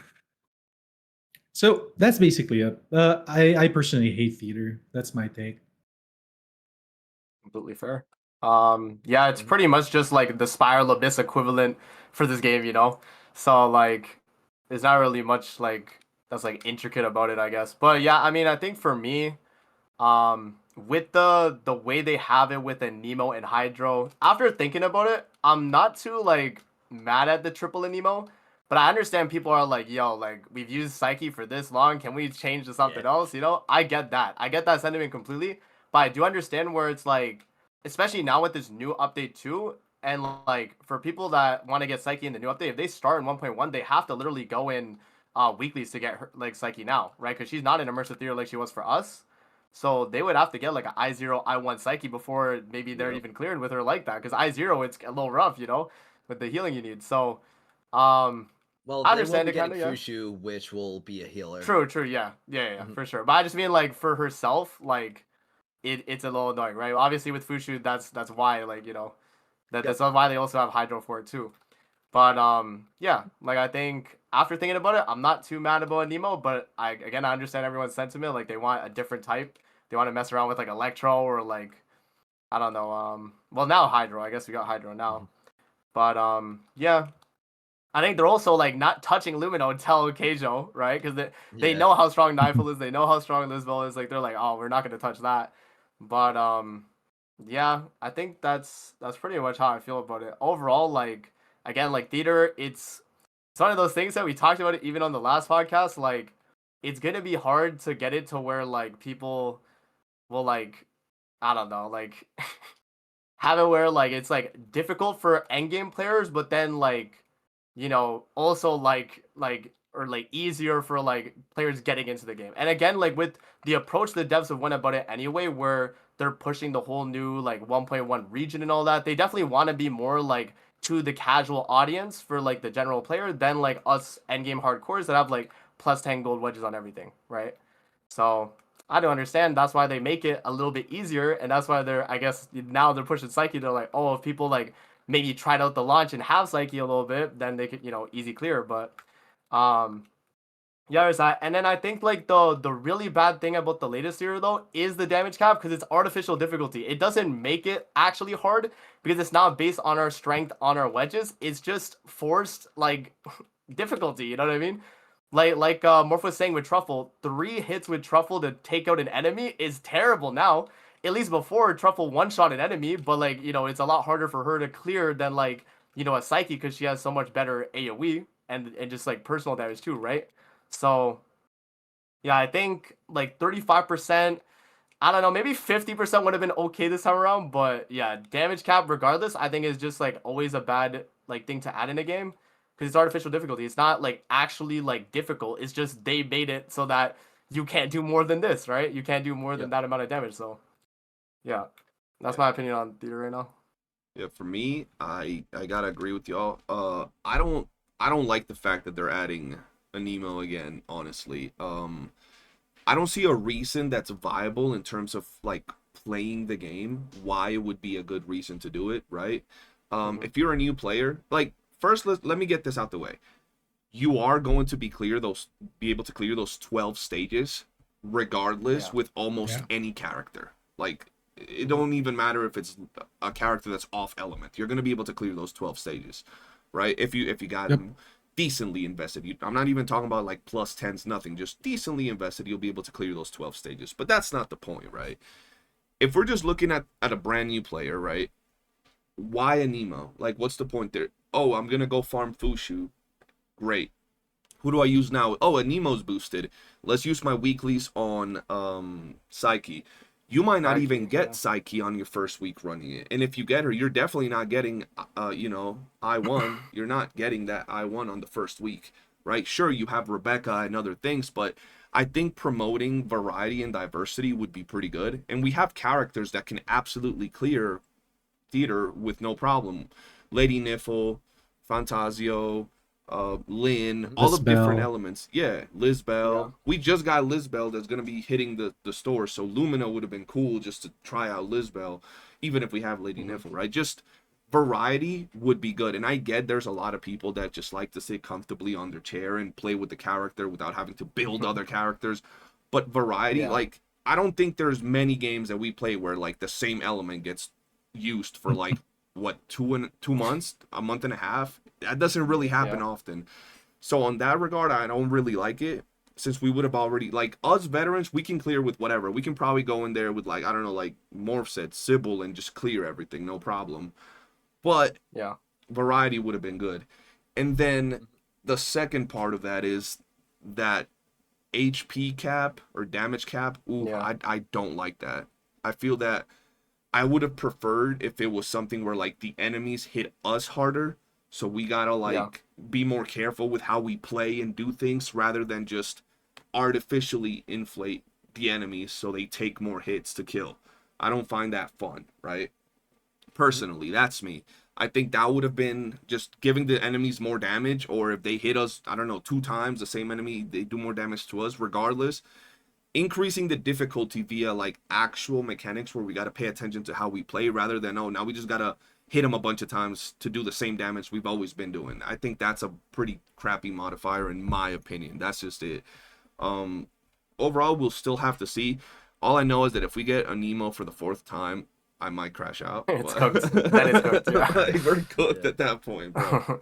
So that's basically it. I personally hate theater. That's my take. completely fair. Yeah, it's Mhm. pretty much just like the Spiral Abyss equivalent for this game, you know. So like, there's not really much like that's like intricate about it, I guess. But yeah, I mean, I think for me, with the way they have it with the Nemo and Hydro, after thinking about it, I'm not too like mad at the triple Nemo. But I understand people are like, yo, like we've used Psyche for this long. Can we change to something Yeah. else? You know, I get that. I get that sentiment completely. But I do understand where it's like, especially now with this new update too, and like for people that want to get Psyche in the new update, if they start in 1.1, they have to literally go in weeklies to get her like Psyche now, right? Because she's not an immersive theater like she was for us. So they would have to get like an I0, I1 Psyche before maybe they're Yep. even cleared with her like that. Because I0, it's a little rough, you know, with the healing you need. So, um, Well, I they will understand be it kind getting of, yeah. Fushu, which will be a healer. True, yeah, Mhm. for sure. But I just mean like for herself, like it's a little annoying, right? Obviously with Fushu, that's why, like, you know, that's Yep. why they also have Hydro for it too. But yeah, like I think after thinking about it, I'm not too mad about Nemo, but I understand everyone's sentiment. Like they want a different type. They want to mess around with like Electro or like I don't know. Well now Hydro. I guess we got Hydro now. Mhm. But yeah, I think they're also like not touching Lumino until Keijo, right? Because they Yeah. know how strong Nightfall is. They know how strong Lisbel is. Like they're like, oh, we're not gonna touch that. But yeah, I think that's pretty much how I feel about it. Overall, like again, like theater, it's one of those things that we talked about it even on the last podcast. Like it's gonna be hard to get it to where like people will like I don't know, like have it where like it's like difficult for endgame players, but then like you know also like or like easier for like players getting into the game. And again, like with the approach the devs have went about it anyway, where they're pushing the whole new like 1.1 region and all that, they definitely want to be more like to the casual audience for like the general player than like us endgame hardcores that have like plus 10 gold wedges on everything, right? So I don't understand. That's why they make it a little bit easier, and that's why they're I guess now they're pushing Psyche. They're like, oh, if people like maybe tried out the launch and have Psyche a little bit, then they could easy clear. But um yeah, there's that. And then I think like the really bad thing about the latest hero though is the damage cap because it's artificial difficulty. It doesn't make it actually hard because it's not based on our strength on our wedges. It's just forced like difficulty. You know what I mean? Like Morph was saying with Truffle, 3 hits with Truffle to take out an enemy is terrible now. At least before Truffle one shot an enemy, but like it's a lot harder for her to clear than like a Psyche because she has so much better AOE and just like personal damage too, right? So yeah, I think like 35%. I don't know, maybe 50% would have been okay this time around, but yeah, damage cap regardless, I think is just like always a bad like thing to add in a game because it's artificial difficulty. It's not like actually like difficult. It's just they made it so that you can't do more than this, right? You can't do more than Yep. that amount of damage. So yeah, that's Yeah. my opinion on theater right now. Yeah, for me, I gotta agree with y'all. I don't like the fact that they're adding a Nemo again, honestly. I don't see a reason that's viable in terms of like playing the game, why it would be a good reason to do it, right? Mm-hmm. If you're a new player, like first let me get this out the way. You are going to be able to clear those 12 stages regardless Yeah. with almost Yeah. any character. Like it Mm-hmm. don't even matter if it's a character that's off element. You're going to be able to clear those 12 stages, right? If you got Yep. decently invested. I'm not even talking about like plus 10s, nothing. Just decently invested, you'll be able to clear those 12 stages. But that's not the point, right? If we're just looking at a brand new player, right? Why a Nemo? Like, what's the point there? Oh, I'm gonna go farm Fushu. Great. Who do I use now? Oh, a Nemo's boosted. Let's use my weeklies on Psyche. You might not even Psyche, get yeah. Psyche on your first week running it. And if you get her, you're definitely not getting I1. You're not getting that I1 on the first week, right? Sure, you have Rebecca and other things, but I think promoting variety and diversity would be pretty good. And we have characters that can absolutely clear theater with no problem. Lady Niffle, Fantasio, Lynn, Mhm. all of different Lisbel. elements. Yeah, Yeah. Lisbel. We just got Lisbel that's gonna be hitting the store, so Lumina would have been cool just to try out Lisbel, even if we have Lady Mm-hmm. Niffle, right? Just variety would be good. And I get there's a lot of people that just like to sit comfortably on their chair and play with the character without having to build other characters. But variety, Yeah. like I don't think there's many games that we play where like the same element gets used for like what 2 months, a month and a half. That doesn't really happen Yeah. often. So on that regard, I don't really like it. Since we would have already, like, us veterans, we can clear with whatever. We can probably go in there with, like, I don't know, like morph set, Sybil, and just clear everything, no problem. But Yeah. variety would have been good. And then the second part of that is that HP cap or damage cap. Ooh, Yeah. I don't like that. I feel that I would have preferred if it was something where like the enemies hit us harder, so we gotta like be more careful with how we play and do things rather than just artificially inflate the enemies so they take more hits to kill. I don't find that fun, right? Personally, that's me. I think that would have been just giving the enemies more damage, or if they hit us, I don't know, 2 times the same enemy, they do more damage to us regardless. Increasing the difficulty via like actual mechanics where we got to pay attention to how we play rather than, oh, now we just got to hit them a bunch of times to do the same damage we've always been doing. I think that's a pretty crappy modifier in my opinion. That's just it. Um, Overall, we'll still have to see. All I know is that if we get a Nemo for the fourth time, I might crash out. It's but- cooked. Then it's cooked, yeah. Like, we're cooked Yeah. at that point, bro.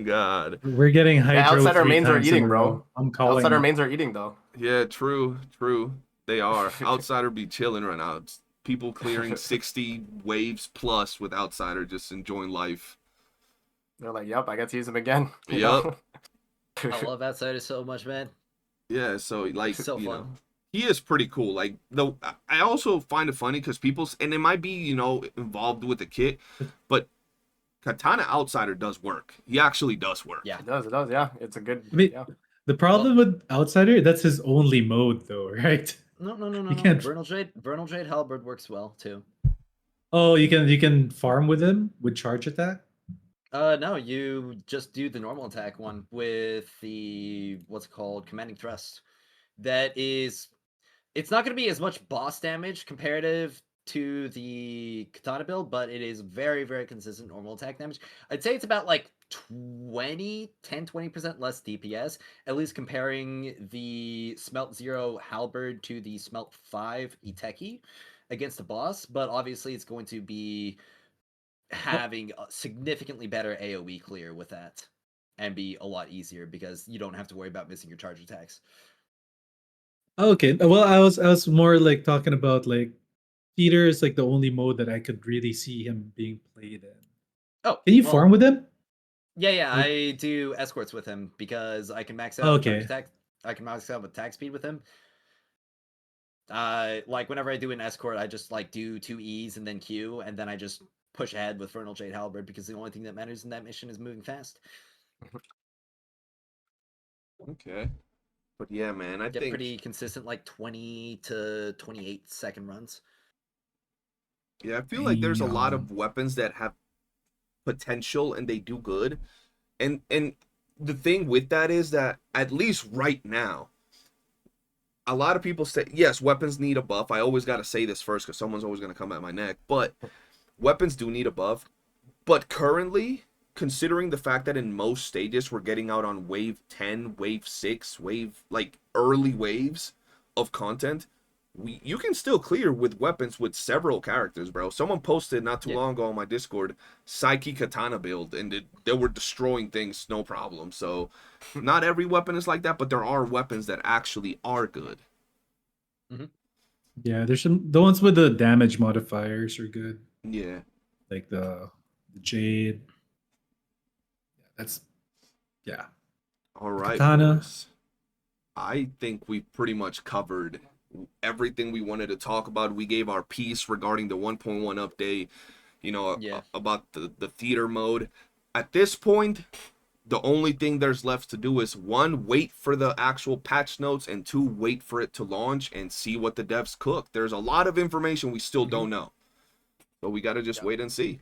God. We're getting hydro outsider 3 mains are times in eating, a bro. row. I'm calling. Outsider mains are eating though. Yeah, true. They are. Outsider be chilling right now. It's people clearing 60 waves plus with Outsider just enjoying life. They're like, yep, I get to use them again. you Yup. know? I love Outsiders so much, man. Yeah, so like, So you fun. know, he is pretty cool. Like, though, I also find it funny because people's, and it might be, you know, involved with the kit, but Katana Outsider does work. He actually does work. Yeah. It does, yeah. It's a good I mean, yeah. the problem with Outsider, that's his only mode, though, right? No. You can't- Vernal Jade Halberd works well too. Oh, you can farm with him with charge attack. No, you just do the normal attack one with the what's it called, commanding thrust. That is, it's not going to be as much boss damage comparative to the katana build, but it is very, very consistent normal attack damage. I'd say it's about like 10-20% less DPS, at least comparing the Smelt 0 Halberd to the Smelt 5 Iteki against the boss, but obviously it's going to be having a significantly better AoE clear with that and be a lot easier because you don't have to worry about missing your charge attacks. Okay, well, I was more like talking about like Peter is like the only mode that I could really see him being played in. Oh, Can you well, farm with him? Yeah, Like- I do escorts with him because I can max out Okay. charge attack. I can max out attack speed with him. Like whenever I do an escort, I just like do 2 E's and then Q, and then I just push ahead with Vernal Jade Halberd because the only thing that matters in that mission is moving fast. Okay. But yeah, man, I Get think pretty consistent, like 20 to 28 second runs. yeah, I feel like there's a lot Damn. of weapons that have potential and they do good. And the thing with that is that at least right now, a lot of people say yes, weapons need a buff. I always got to say this first because someone's always going to come at my neck. But weapons do need a buff. But currently, considering the fact that in most stages we're getting out on wave 10, wave 6, wave like early waves of content, you can still clear with weapons with several characters, bro. Someone posted not too long ago on my Discord Psyche Katana build, and they were destroying things no problem. So not every weapon is like that, but there are weapons that actually are good. Yeah, there's the ones with the damage modifiers are good, Yeah. like the Jade. That's yeah. All right, Katana. boys. I think we pretty much covered everything we wanted to talk about. We gave our piece regarding the 1.1 update, you know, Yeah. about the theater mode. At this point, the only thing there's left to do is 1, wait for the actual patch notes, and 2, wait for it to launch and see what the devs cook. There's a lot of information we still don't know. So we got to just wait and see.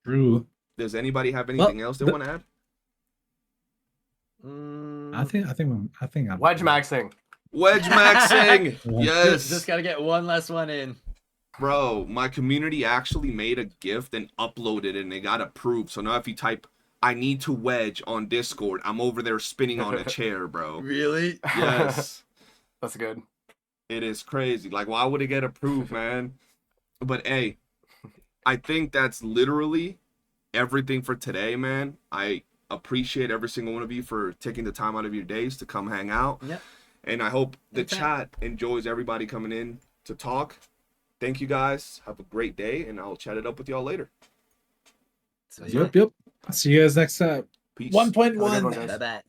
True. Does anybody have anything else they want to add? I think I'm Wedge maxing. Wedge maxing! Yes! Just gotta get one last one in. Bro, my community actually made a gift and uploaded it and it got approved. So now if you type I need to wedge on Discord, I'm over there spinning on a chair, bro. Really? Yes. That's good. It is crazy. Like, why would it get approved, man? But hey, I think that's literally everything for today, man. I appreciate every single one of you for taking the time out of your days to come hang out. Yep. And I hope the Anytime. chat enjoys everybody coming in to talk. Thank you guys. Have a great day, and I'll chat it up with y'all later. So, yeah. Yep. See you guys next time. Peace. One point Have a good one. one, guys. Bye bye.